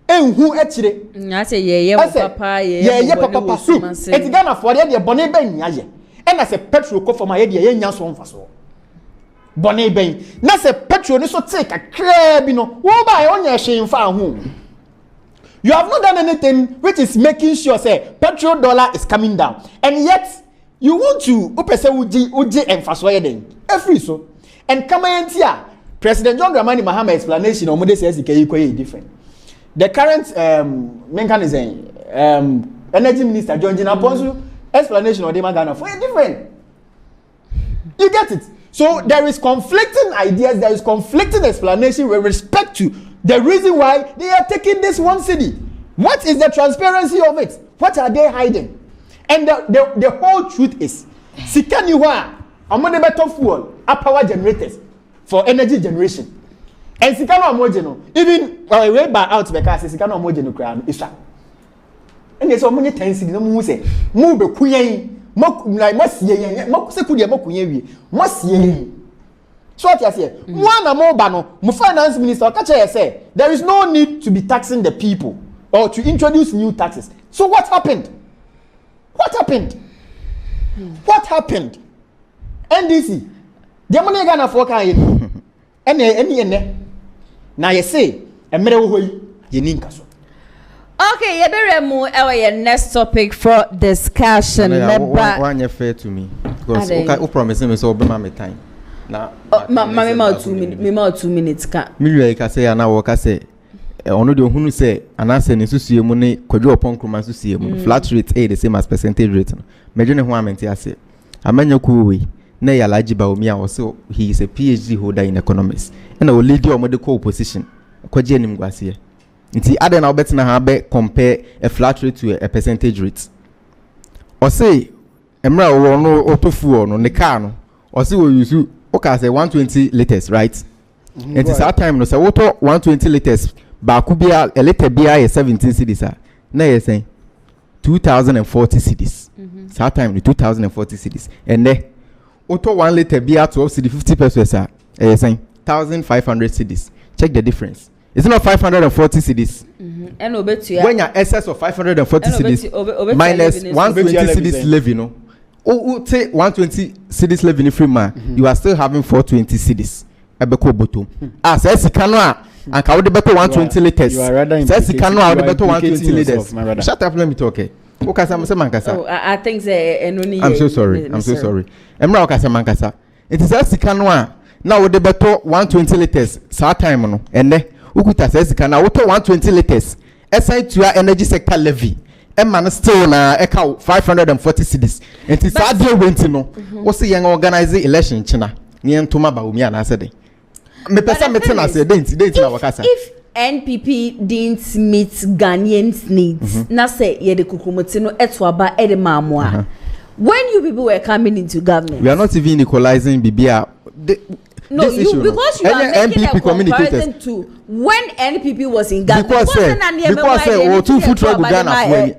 Speaker 3: And who actually? I say papa. It's Ghana for the bonnet ben yaye. And I say petrol co for my idea yen so faso. Bonnet ben. Na say petrol ni so take a crab wo buy on your shame for home. You have not done anything which is making sure say petrol dollar is coming down. And yet you want to uji emphasize then every so and come in here President John Dramani Mahama explanation or model says it different. The current energy minister John Gina Ponsu explanation or the Magana for different. You get it? So there is conflicting ideas, there is conflicting explanation with respect to the reason why they are taking this 1 cedi. What is the transparency of it? What are they hiding? And the whole truth is, Sikaniwa, among the better fuel, are power generators for energy generation. And Sikano Amojeno, even way by out because Sikano Amojeno crown is that. And there's so many times no move say, move the queen, like must ye, Mokuya Mokuye, must ye. So what I say, one more bano, finance minister, Kacha say, there is no need to be taxing the people or to introduce new taxes. So what happened? What happened? What happened? NDC. The money Ghana for kind. Any. Now you say, a mere way, you need caso.
Speaker 1: Okay, you better move our next topic for discussion.
Speaker 2: One year fair to me. Because who promised me so be my time. Now,
Speaker 1: Mamma 2 minutes.
Speaker 2: Midwives can say, and I work say. Ono de ohunu say anase ne susuye mu ne kwadwo opon kroma susuye mu flat rate the same as percentage rate no meje ne ho amenti ase amanya kuwe na ya laji ba omi a also he is a PhD holder in economics and o lead o de co position kwaje nim gwase nti ade na obet na ha be compare a flat rate to a percentage rate o say emra wo no otofu no ne car no o say we use o ka say 120 liters right and it's that time no say wo to 120 liters Bakubia a liter bia is 17 cedis. Na yes saying 2040 cedis. That time 2040 cedis. And then auto 1 liter bia 12 cedis 50 pesos saying 1500 cedis. Check the difference. It's not 540 cedis.
Speaker 1: And obetu
Speaker 2: when your excess of 540 cedis minus 120 cedis levy no. Oh, say 120 cedis levy free man, you are still having 420 cedis. Ebeko bottom. Ah, says canoa. And can we better 120 liters? Says you cannot better 120 liters. Shut up, let me talk.
Speaker 1: Oh, I think
Speaker 2: I'm so sorry. Emra Okasa Mankasa. It is as Sikanwa now with the better 120 liters saa time no ene ukuta say sika na woto 120 liters aside to your energy sector levy man still na eka 540 cedis enti saa dey went no wo say yen organize election china ni entoma ba omi ana say dey me pesa me tena say dey na wakasa
Speaker 1: if NPP didn't meet Ghanaians needs na say ye de kukumoti no etwaba e de mamoa when you people were coming into government
Speaker 2: we are not even equalizing bibia
Speaker 1: no, you because you are making NPP a comparison to when NPP was in government.
Speaker 2: Because two foot reg Ghana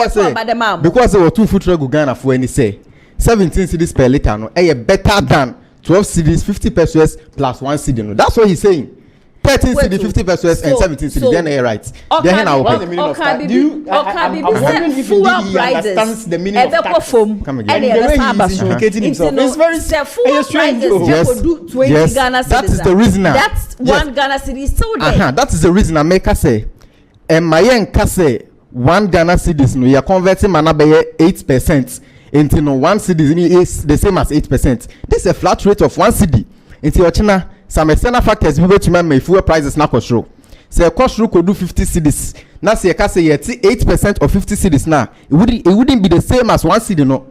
Speaker 2: for because two foot reg Ghana for any say 17 cedis per liter no better than 12 cedis 50 pesos plus 1 cedi no. That's what he's saying. 13 cedis 50 pesos and 17 cedis. Then you're right. Then how
Speaker 3: the meaning of that? Do you? I'm wondering if he understands the meaning of that.
Speaker 2: Come again.
Speaker 3: And the way he's indicating himself. It's very strange.
Speaker 2: Yes. That is the reason.
Speaker 1: That's one Ghana cedi is still there.
Speaker 2: That is the reason I make us say. My young say 1 Ghana cedis no. You're converting mana by 8%. Into no 1 cedi is the same as 8%. This is a flat rate of 1 cedi. Into your China. Some external factors we go to remember fuel prices na cost row. Say cost row could do 50 cedis. Now say you can say 8% of 50 cedis now. It wouldn't be the same as 1 cedi no.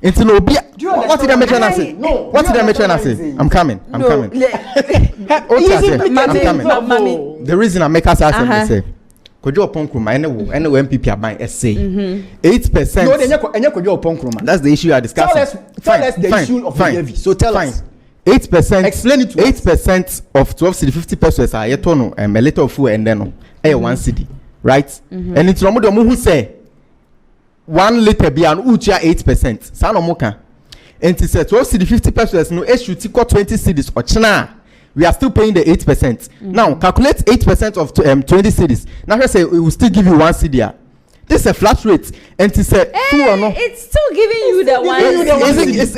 Speaker 2: Into no be what did I mention I say? No. What did I mention I say? I'm coming. I'm coming. The reason I make us ask say Kojo Ponkruma any MPP are buying SA 8%.
Speaker 3: No, they Kojo Ponkruma.
Speaker 2: That's the issue you are discussing.
Speaker 3: Tell us the issue of the levy. So tell us.
Speaker 2: 8%.
Speaker 3: Explain it to
Speaker 2: 8% of 12 cedi 50 pesos are yet no a liter of food and then no 1 cedi, right? And it's no who say 1 liter be an ucha 8%. Sa no moka. And it said 12 cedi 50 pesos no issue to 20 cedis or china. We are still paying the 8%. Now calculate 8% of 20 cedis. Now I say it will still give you 1 cedi. This is a flat rate, and it said,
Speaker 1: it's still giving you the 1 cedi. It's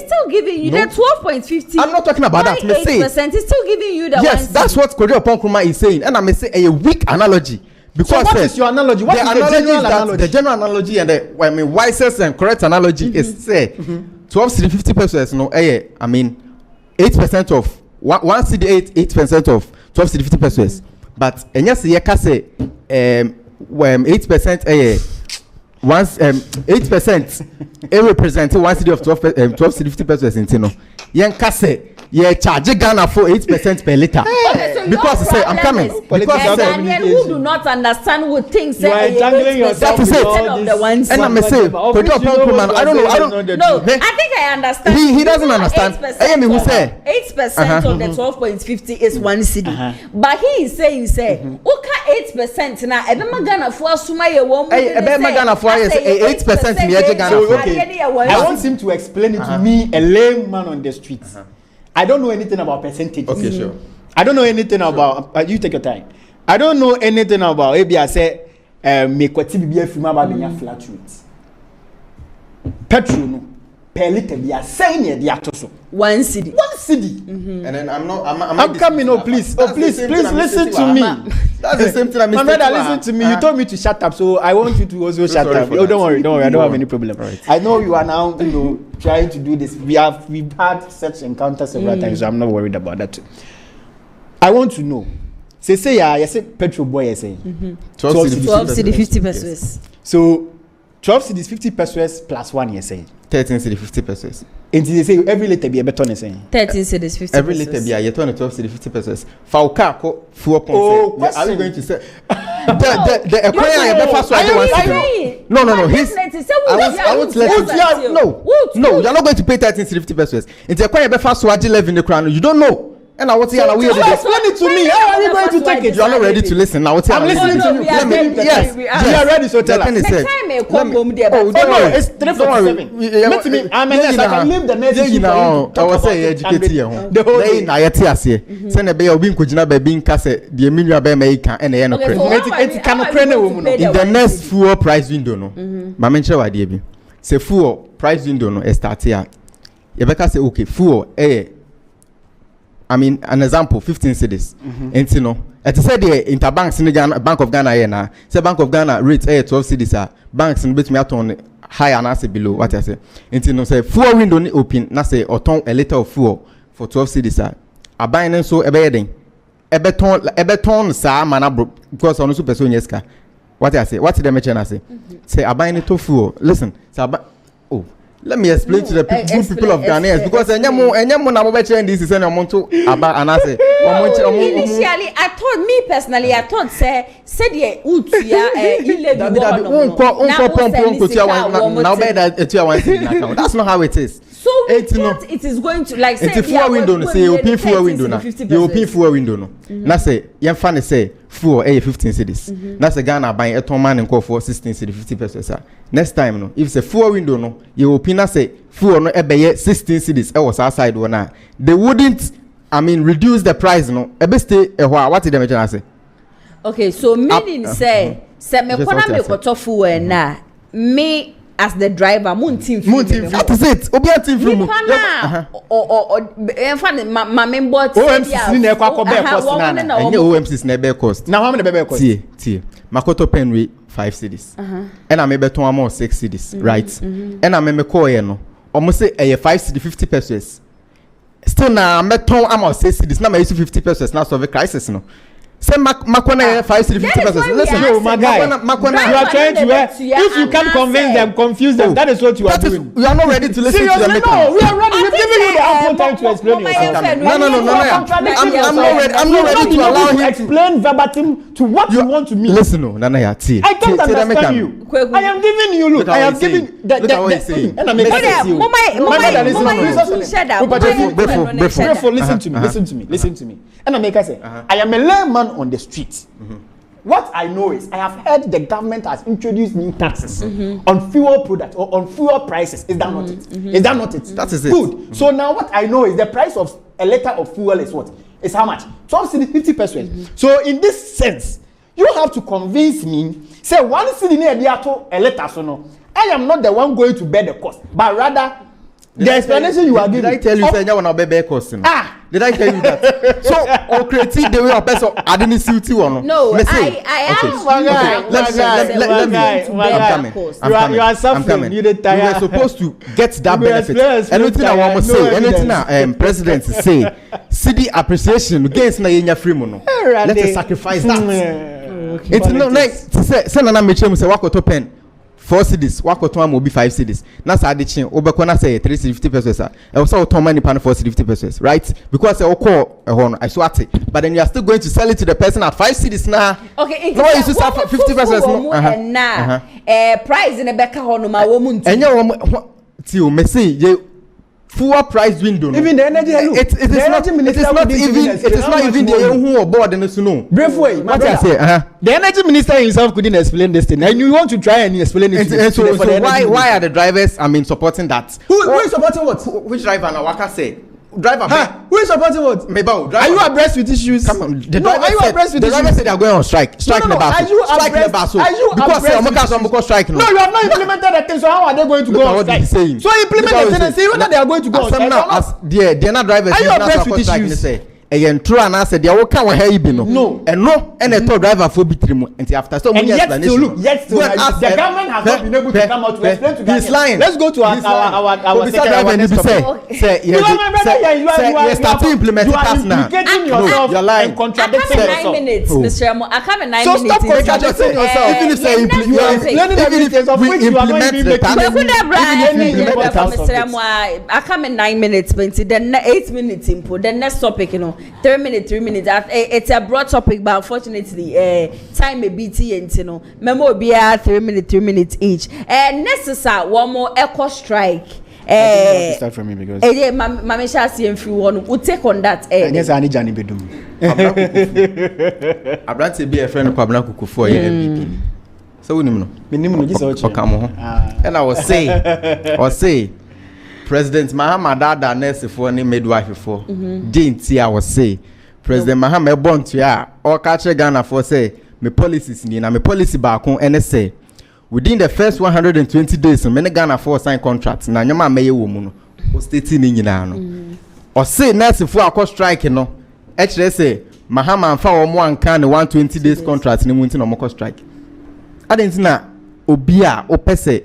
Speaker 1: still giving you the 12.50.
Speaker 2: I'm not talking about that.
Speaker 1: 8% is still giving you the 1 cedi.
Speaker 2: Yes, that's what Kojo Ponkruma is saying, and I may say a weak analogy. Because
Speaker 3: so what is your analogy? What is the general analogy?
Speaker 2: The general analogy and the wisest and correct analogy is say 12 cedi 50 pesos. No, 8% of 1 cedi 8% of 12 cedi 50 pesos. But and yes, you can say 8% once 8% it represents 1 cedi of 12 cedi 50 pesos in Tino. Yen kase ye charge Ghana for 8% per liter.
Speaker 1: So
Speaker 2: because say I'm coming.
Speaker 1: Because Ghanaians who do not understand what things say.
Speaker 3: You are jangling yourself with all
Speaker 1: the ones.
Speaker 2: And I'm saying, I don't know.
Speaker 1: No, I think I understand.
Speaker 2: He doesn't understand.
Speaker 1: 8% of the 12.50 is 1 cedi. But he is saying, okay, 8% now. Ebema Ghana for Sumaye won't be.
Speaker 2: Ebema Ghana for 8% in the Ghana.
Speaker 3: Okay. I want him to explain it to me, a lame man on the streets. I don't know anything about percentages.
Speaker 2: Okay, sure.
Speaker 3: I don't know anything about. You take your time. I don't know anything about. Maybe I say, me kwati bibi efuma ba benya flat rate. Petrol no per liter be saying here the atoso.
Speaker 1: 1 cedi.
Speaker 3: 1 cedi.
Speaker 2: And then I'm
Speaker 3: coming. Oh please, please listen to me.
Speaker 2: That's the same thing I'm
Speaker 3: saying. My brother, listen to me. You told me to shut up, so I want you to also shut up. Oh, don't worry. I don't have any problem. Right. I know you are now, trying to do this. We've had such encounters several times, so I'm not worried about that. I want to know. Say I said petrol boy. I say
Speaker 1: 12 cedi 50 pesos.
Speaker 3: So 12 cedis 50 pesos plus 1. You say
Speaker 2: 13 cedi 50 pesos.
Speaker 3: And they say every liter be a better.
Speaker 1: 13 cedis 50
Speaker 2: every liter be a 12 cedi 50 pesos. Fauka ko 4. Are you going to say the equation you first one? No. I won't let you. No. You're not going to pay 13 cedi 50 pesos. It's the equation you first one 11 in the crown. You don't know. And I want to explain
Speaker 3: it to me. How are we going to take it?
Speaker 2: You are not ready to listen. Now, I'm listening to you.
Speaker 3: Yes, we are ready. So tell us.
Speaker 1: The time may come home there.
Speaker 3: Oh, don't worry. It's 3:47. I'm a nurse. I can leave the message.
Speaker 2: I was saying educate you. The whole day. Na yeti ase. Send a be obi nkojina be bi nkase de minua be me ika e na ye no pre.
Speaker 3: It can no wo mu no.
Speaker 2: In the next fuel price window no. Ma menche wade bi. Say fuel price window no start here. You better say okay, fuel an example 15 cedis. And you know, it said the interbanks in Ghana, Bank of Ghana here now. Say Bank of Ghana rate 12 cedis. Banks in between on high and I say below. What I say. And you know, say fuel window open. Na say or ton a liter of fuel for 12 cedis. aban no so ebe yeden ebeton sa mana bro because on so person yeska what I say what the mention I say aban no to fuel listen say oh let me explain to the people of Ghana because enyamo na mo be chere this say na mo to aba anase
Speaker 1: initially I thought me personally I thought say the utua ile bi
Speaker 2: unko pompo ko tia one na be that etua one in account that's not how it is.
Speaker 1: So what it is going to like say
Speaker 2: it's a fuel window no say you pay fuel window na you pay fuel window no na say yemfa ne say fuel 15 cedis na say Ghana buy eton man nko for 16 cedis 50%. Next time no if it's a fuel window no you open na say fuel no ebe 16 cedis e was outside one na they wouldn't reduce the price no ebe stay what did they mention say
Speaker 1: okay so meaning say me kona me koto fuel na me as the driver muntin
Speaker 2: that is it obi atin from
Speaker 1: or my member
Speaker 3: OMC ni ekwa ko be cost na
Speaker 2: enye OMC na be cost
Speaker 3: na how many be cost
Speaker 2: tie makoto pen we 5 cedis and I me beton am 6 cedis right and I me call here no omo say 5 cedis 50 pesos still na meton am 6 cedis na me use 50 pesos na solve crisis no. Say Makwana 5 to 50%. Listen,
Speaker 3: no, my guy. Makwana, you are trying to if you can't convince them, confuse them. That is what you are doing.
Speaker 2: We are not ready to listen
Speaker 3: seriously,
Speaker 2: to them.
Speaker 3: No, we are ready. We've given you the ample time to explain yourself.
Speaker 2: I'm not ready to allow him to
Speaker 3: explain verbatim to what you want to mean.
Speaker 2: Listen, no, Nana ya tea.
Speaker 3: I can't understand you. I am giving you look. I am giving the and I'm listen to me. And I make say I am a layman on the street. What I know is I have heard the government has introduced new taxes on fuel products or on fuel prices. Is that not it? Is that not it?
Speaker 2: That is it.
Speaker 3: Good. So now what I know is the price of a liter of fuel is what? Is how much? 12 cedis, 50%. So in this sense, you have to convince me. Say 1 cedi near a liter so no. I am not the one going to bear the cost, but rather the explanation you are giving.
Speaker 2: Did I tell you say you want to bear cost? Did I tell you that? So, or create the way of person I didn't see you one.
Speaker 1: No, I am.
Speaker 2: Let me
Speaker 3: you are suffering.
Speaker 2: We were supposed to get that benefit. Anything I want to say, anything president say, city appreciation against na yenya free mono. Let us sacrifice that. It's not like say na mechem say wakoto pen 4 cedis wakoto am obi 5 cedis na sa ade chin obekọ na say 350 pesos e was so to money pan 450 pesos right because e call I so ate but then you are still going to sell it to the person at 5 cedis na
Speaker 1: okay
Speaker 2: no you should have 50 pesos no
Speaker 1: price in Ebeka ho no ma wo mu nti
Speaker 2: enye wo ti o me say full price window no.
Speaker 3: Even the energy
Speaker 2: it is not even the who board in the no
Speaker 3: brave way
Speaker 2: what I say
Speaker 3: the energy minister himself couldn't explain this thing and you want to try and explain it
Speaker 2: so why are the drivers supporting that
Speaker 3: who is supporting what
Speaker 2: which driver na waka say driver
Speaker 3: who is supporting what are you abreast with issues
Speaker 2: come on are you abreast with the driver said they are going on strike the bus because they strike
Speaker 3: no you have not implemented the thing so how are they going to go on strike so implement the thing and see whether they are going to go on strike
Speaker 2: they are not drivers
Speaker 3: are you abreast with issues
Speaker 2: again true and answer they will come here be no and a tow driver for bitrimu and after so many
Speaker 3: explanation the government has not been able to come out to explain to
Speaker 2: he's lying.
Speaker 3: Let's go to our
Speaker 2: say you start to implement it now
Speaker 3: you're lying and contradicting
Speaker 1: yourself 9 minutes Mr. Amo I come in 9 minutes
Speaker 3: so stop contradicting yourself
Speaker 2: even if say you are
Speaker 3: explaining everything of which you are not even making
Speaker 1: Mr. Amo I come in 9 minutes but then 8 minutes input the next topic 3 minutes. It's a broad topic, but unfortunately, time may be TNT. No, memo be 3 minutes each. Necessary one more echo strike.
Speaker 3: Start from me because.
Speaker 1: Yeah, Mama shall see if you want. We'll take on that.
Speaker 3: Yes, I need Johnny Bedum.
Speaker 2: I brought to be a friend of Pablo Kuku for MVP. So we know.
Speaker 3: Just
Speaker 2: and I was say. President Mahama Dada nurse for any midwife for didn't I was say President Mahama born to ya or catch Ghana for say me policies ni na me policy back on NSA within the first 120 days many Ghana for sign contracts na nyama meye wo mu no o state ni nyina no o say nurse for akọ strike no e kire say Mahama amfa wo mo anka ne 120 days contract ni mu nti no mo strike adentina obi a o pese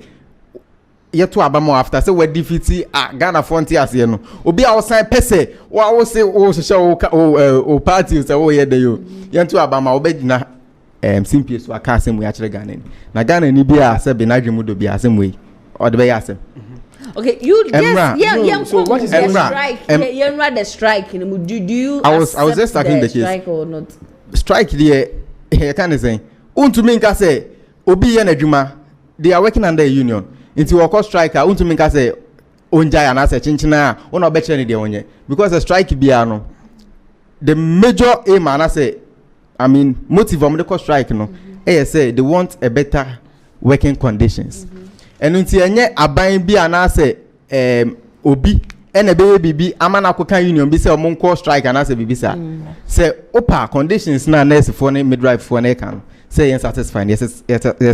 Speaker 2: yet to abamo after say we defeat Ghana frontier as you know obi a sign pese wo say o show o party say we dey yo yet to abama obedina simple so aka asem we akere Ghana na Ghana ni bia say be na dwemu do bia asem we or the be asem.
Speaker 1: Okay, you yes,
Speaker 3: so what is
Speaker 1: the strike? The strike. Do you?
Speaker 2: I was just talking the case.
Speaker 1: Strike or not?
Speaker 2: Strike there. I can't say. Unto ka say obi ye na dwuma. They are working under a union. Into work strike. Unto ka say onjaya and say chinchina. Ona obetche ni de onye. Because the strike bia no. The major aim and I say, I mean, motive of the strike no. Say they want a better working conditions. And until enye aban bi anase obi ene be bibi amana ko kan union bi say omonko strike anase bibi sa say opa conditions na nurse for ne midwife for ne kan say yes satisfied yes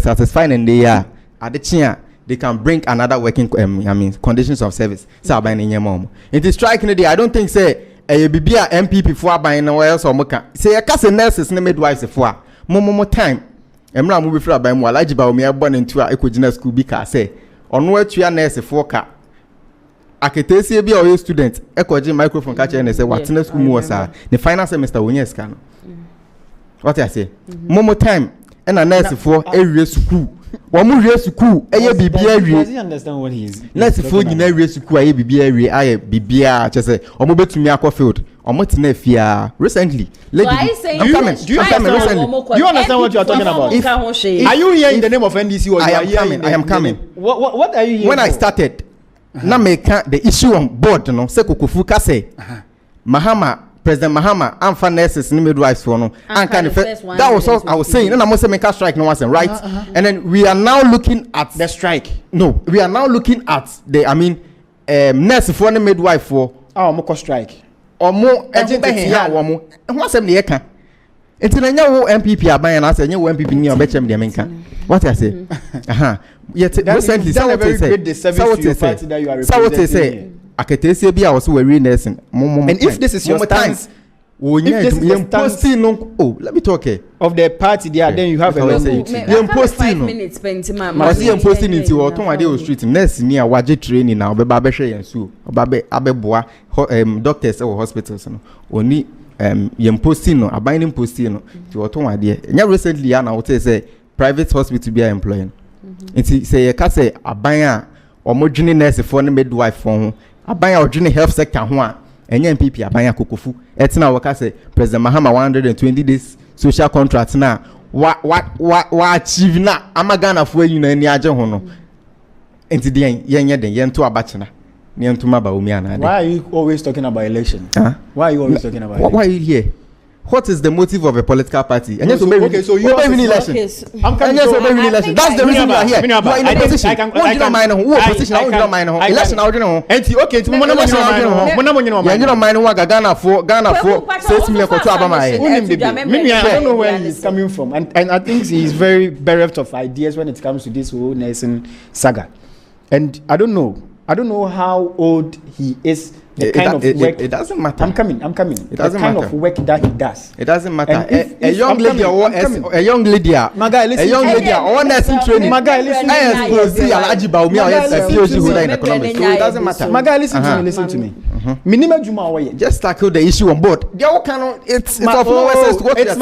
Speaker 2: satisfied and they are at the chia they can bring another working I mean conditions of service say aban ne nyema it is strike no dey I don't think say bibi a MPP for aban no else omoka say e ka say nurses ne midwives for a mo time emra mu be fra ban mu alaji ba o me ebo ne ntu a ekogina school bi ka say ono atua nurse for ka aketesi bi o student ekoje microphone ka che ne say watena school mu wasa the final semester wonya ska no what I say momo time na nurse for ewie school wo mu wie school eye bibia wie
Speaker 3: does he understand what he is
Speaker 2: nurse for nyina wie school aye bibia wie aye bibia che say omo betumi akọ field omo tena fia recently lady
Speaker 3: do you understand what you are talking about? Are you here in the name of NDC or
Speaker 2: I am coming.
Speaker 3: What are you here
Speaker 2: when
Speaker 3: for?
Speaker 2: I started na make the issue on board no say kokofu ka say President Mahama amfa nurses and midwives for no and kind of that was what I was saying and I must say make a strike no once right and then we are now looking at
Speaker 3: the strike.
Speaker 2: No, we are now looking at the I mean nurse for and midwife for
Speaker 3: moko strike
Speaker 2: omo ejebe ha wo mo ho asem ne yeka enti na nya wo MPP aban na say nya wo MPP ni obechem de menka what I say yet recently
Speaker 3: that very great disservice to your party that you are representing
Speaker 2: aketesi bi a wo so we nursing
Speaker 3: and if this is your stance
Speaker 2: posting no let me talk
Speaker 3: of the party there then you have a message
Speaker 1: posting 5 minutes spent
Speaker 2: ma see posting into oton ade o street nurse ni a waje training na obeba behwe yen so oba abeboa doctors or hospitals no oni posting no abaning posting no ti oton ade nya recently ya na wo say private hospital be employing nti say ye ka say aban a omodwene nurse for ne midwife for ho aban a odwene health sector ho a enye MPP aban akokofu etina waka say President Mahama 120 days social contract na wa achieve na amagana fo anyina ni age ho no enti de yenye den yento abachena ne yento maba omi anade.
Speaker 3: Why are you always talking about election? Why are you always talking about election?
Speaker 2: Why are you here? What is the motive of a political party? And
Speaker 3: so you are
Speaker 2: in election. I'm coming to election. That's the reason you are here. You are in a position. I don't mind who position. I don't mind who election. I don't know.
Speaker 3: Okay, to Mona
Speaker 2: you don't mind who Ghana for 6 million for Abama.
Speaker 3: I don't know where he's coming from, and I think he is very bereft of ideas when it comes to this whole Nelson saga. And I don't know how old he is. The kind of work
Speaker 2: it doesn't matter.
Speaker 3: I'm coming.
Speaker 2: It doesn't matter.
Speaker 3: The kind of work that he does.
Speaker 2: It doesn't matter. A young lady or a young lady or nursing training.
Speaker 3: Magai, listen.
Speaker 2: It doesn't matter.
Speaker 3: Magai, listen to me. Minimum Juma
Speaker 2: just tackle the issue on board. It's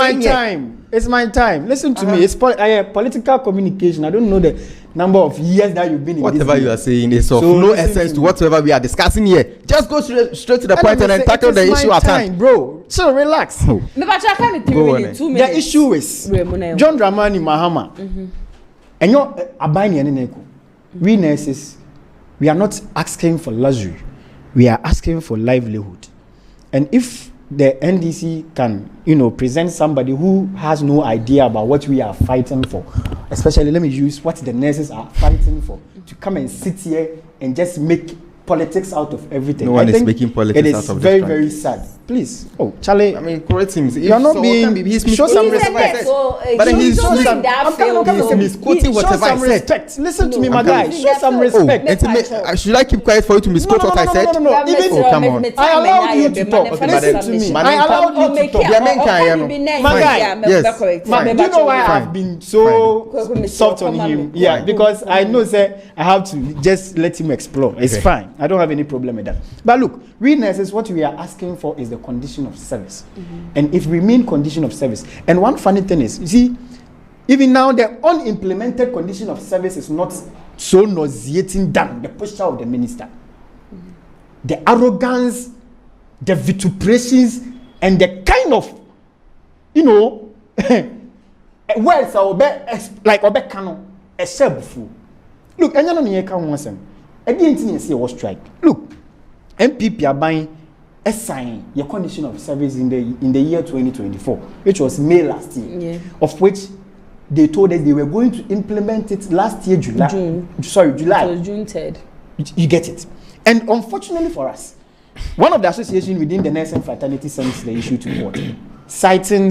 Speaker 3: my time. Listen to me. It's political communication. I don't know the number of years that you've been in
Speaker 2: whatever
Speaker 3: this
Speaker 2: you are saying is of no essence to whatever we are discussing here. Just go straight to the point and then tackle the issue at hand,
Speaker 3: bro. So relax. The issue is John Dramani Mahama and your Abani and Neko. We nurses, we are not asking for luxury. We are asking for livelihood. And if the NDC can, present somebody who has no idea about what we are fighting for, especially let me use what the nurses are fighting for, to come and sit here and just make politics out of everything.
Speaker 2: No one is making politics out of this.
Speaker 3: It is very, very sad. Please. Oh, Charlie.
Speaker 2: I mean, correct him.
Speaker 3: You are not being. Show some respect.
Speaker 2: But he's misquoting whatever I said.
Speaker 3: Respect. Listen to me, my guy. Show some respect.
Speaker 2: Should I keep quiet for you to misquote what I said?
Speaker 3: No. Even
Speaker 2: come on.
Speaker 3: I allowed you to talk. Listen to me. I allowed you to talk. My guy.
Speaker 2: Yes.
Speaker 3: Do you know why I've been so soft on him? Yeah, because I know that I have to just let him explore. It's fine. I don't have any problem with that. But look, we nurses, what we are asking for is the condition of service. And if we mean condition of service, and one funny thing is, you see, even now the unimplemented condition of service is not so nauseating than the posture of the minister. The arrogance, the vituperations, and the kind of, words are like obe kano a shebufu. Look, I don't know can want some. I didn't see what strike. Look, MPP are buying a sign your condition of service in the year 2024, which was May last year, of which they told us they were going to implement it last year, July. July.
Speaker 1: So June 3rd.
Speaker 3: You get it. And unfortunately for us, one of the associations within the nursing fraternity sent the issue to court, citing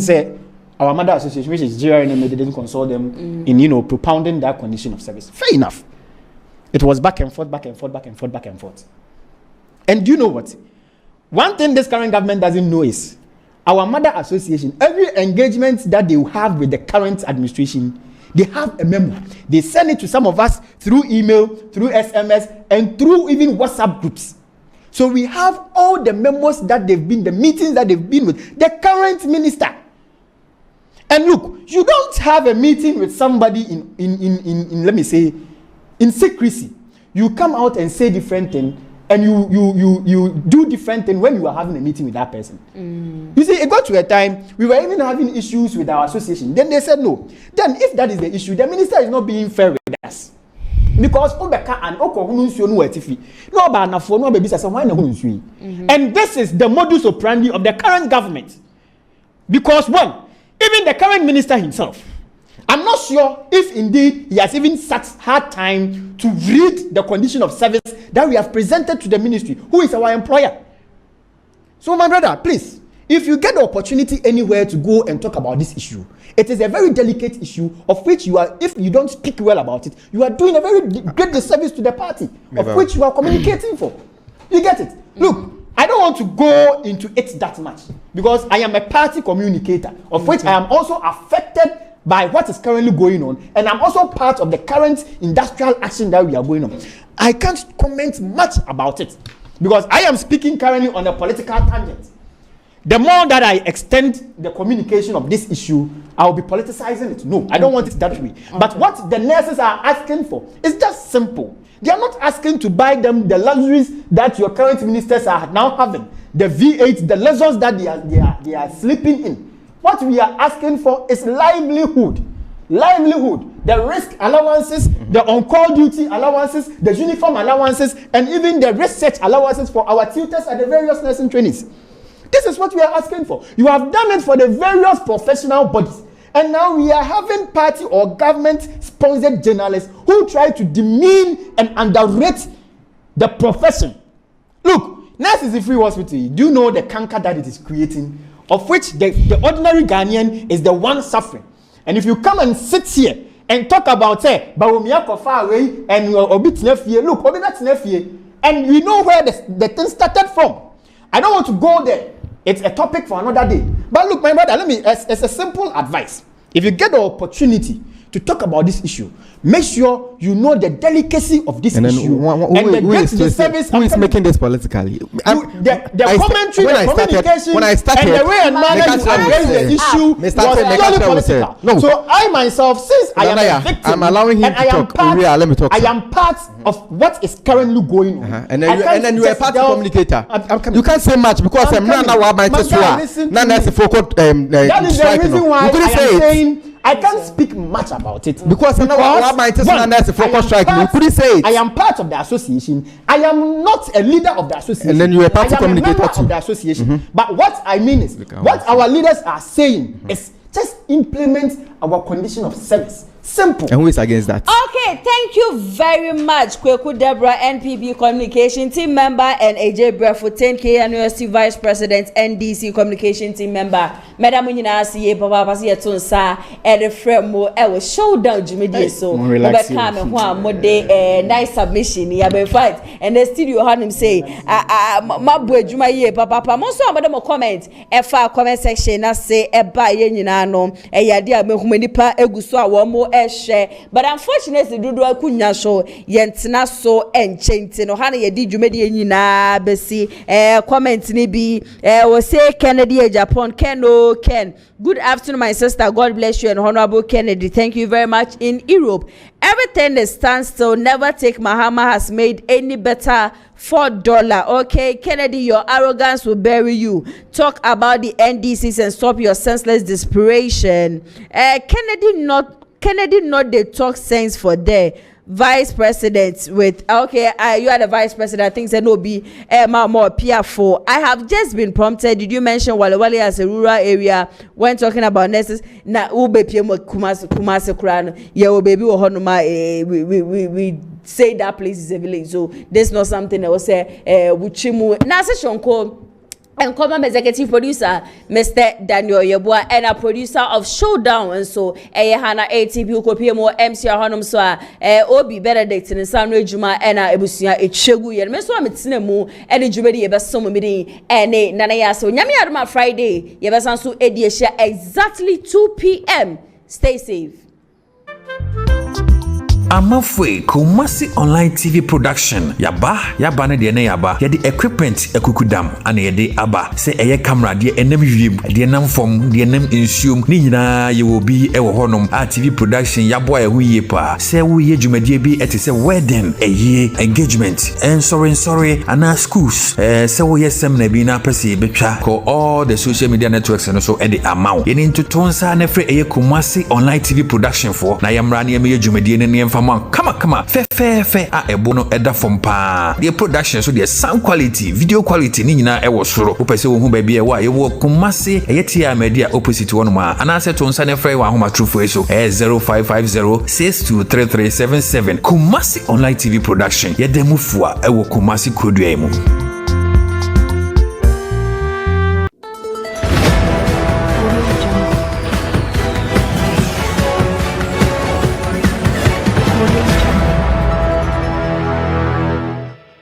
Speaker 3: our mother association, which is GRNMA, they didn't consult them in propounding that condition of service. Fair enough. It was back and forth. And do you know what? One thing this current government doesn't know is our mother association, every engagement that they have with the current administration, they have a memo. They send it to some of us through email, through SMS, and through even WhatsApp groups. So we have all the memos that they've been, the meetings that they've been with the current minister. And look, you don't have a meeting with somebody in let me say, in secrecy. You come out and say different things, and you do different things when you are having a meeting with that person. You see, it got to a time we were even having issues with our association. Then they said no. Then if that is the issue, the minister is not being fair with us. Because and this is the modus operandi of the current government. Because one, even the current minister himself, I'm not sure if indeed he has even had time to read the condition of service that we have presented to the ministry, who is our employer. So my brother, please, if you get the opportunity anywhere to go and talk about this issue, it is a very delicate issue of which you are, if you don't speak well about it, you are doing a very great disservice to the party of which you are communicating for. You get it? Look, I don't want to go into it that much because I am a party communicator of which I am also affected by what is currently going on, and I'm also part of the current industrial action that we are going on. I can't comment much about it because I am speaking currently on a political tangent. The more that I extend the communication of this issue, I'll be politicizing it. No, I don't want it that way. Okay. But what the nurses are asking for is just simple. They are not asking to buy them the luxuries that your current ministers are now having, the V8, the luxuries that they are sleeping in. What we are asking for is livelihood. The risk allowances, the on-call duty allowances, the uniform allowances, and even the research allowances for our tutors at the various nursing trainings. This is what we are asking for. You have done it for the various professional bodies. And now we are having party or government-sponsored journalists who try to demean and underrate the profession. Look, nurse is a free hospital. Do you know the canker that it is creating? Of which the ordinary Ghanaian is the one suffering. And if you come and sit here and talk about Bawumia Kofa away and Obit Nefie, look, Obit Nefie, and we know where the thing started from. I don't want to go there. It's a topic for another day. But look, my brother, as a simple advice. If you get the opportunity to talk about this issue, make sure you know the delicacy of this issue. Who
Speaker 2: is making this politically?
Speaker 3: The commentary, the communication, and the way and manner you address the issue was purely political. No. So I myself, since I am a victim,
Speaker 2: I'm allowing him to talk.
Speaker 3: Let me talk. I am part of what is currently going on.
Speaker 2: And then you are a party communicator. You can't say much because I'm not now my test. That is the reason why I am saying I can't speak much about it because I am part of the association. I am not a leader of the association. And then you are a party communicator too.
Speaker 3: Of the association. But what I mean is, what our leaders are saying is just implement our condition of service Simple.
Speaker 2: And who is against that?
Speaker 1: Okay, thank you very much, Kweku Deborah, NPB Communication Team Member, and AJ Brefotain, KNUST Vice President, NDC Communication Team Member. Madam Munina Siye, Papa Pasi Etunsa, and the friend Mo, was showdown Jimmy so. Nice submission, yeah, be fight. And the studio had him say, my boy Juma ye, Papa, most of them comment, comment section, I say, Eba Yenino, a yadia, Mehumenipa, Eguswa, one more share. But unfortunately, do kunya show yentina so enchanting no hana ye di dwumedi nyina besi comment ni bi we say Kennedy Japan Ken. Good afternoon, my sister. God bless you, and Honorable Kennedy. Thank you very much. In Europe, everything that stands still. Never take Mahama has made any better $4. Okay, Kennedy, your arrogance will bury you. Talk about the NDCs and stop your senseless desperation. Kennedy not the talk sense for there. Vice President with okay, you are the Vice President. I think said no be more PR4. I have just been prompted. Did you mention Wale as a rural area when talking about nurses? Na ube PM Kumasi Kran. Yeah, baby, we say that place is a village. So there's not something that was say Wuchimu. Nasa Shonko. And common executive producer, Mr. Daniel Yeboah, and a producer of Showdown, and so Hana ATP Kopimo MC Hanum so Obi Benedict and Sanre Juma and Ebusia Echegu and Meso Mitsinemu and the Jumedi Ebasom meeting and Nanaya so Nyami Friday Yebasansu Ediesha exactly 2 p.m. Stay safe.
Speaker 4: Amafwe Kumasi Online TV Production yaba ne de na yaba ye de equipment ekukudam ana ye de aba se eye camera de enam wiem de nam fom de enam ensuom ni nyina ye wo bi e wo honom a TV production yabo a hu ye pa se wo ye dwumadie bi etese wedding eye engagement and sorry ana schools se wo ye seminar bi na pese betwa ko all the social media networks no so e de amaw ye ni ntotonsa na fre eye Kumasi Online TV Production for na yamra na ye dwumadie ne Come fe a ebono eda from pa the production so the sound quality video quality ni nyina e wo soro wo pese wo hu ba bia wa ye wo Kumasi eyetia media opposite one ma ana se to nsa ne frɛ wa homa true for so 0550623377 Kumasi Online TV Production ye demu fua e wo Kumasi kodua mu.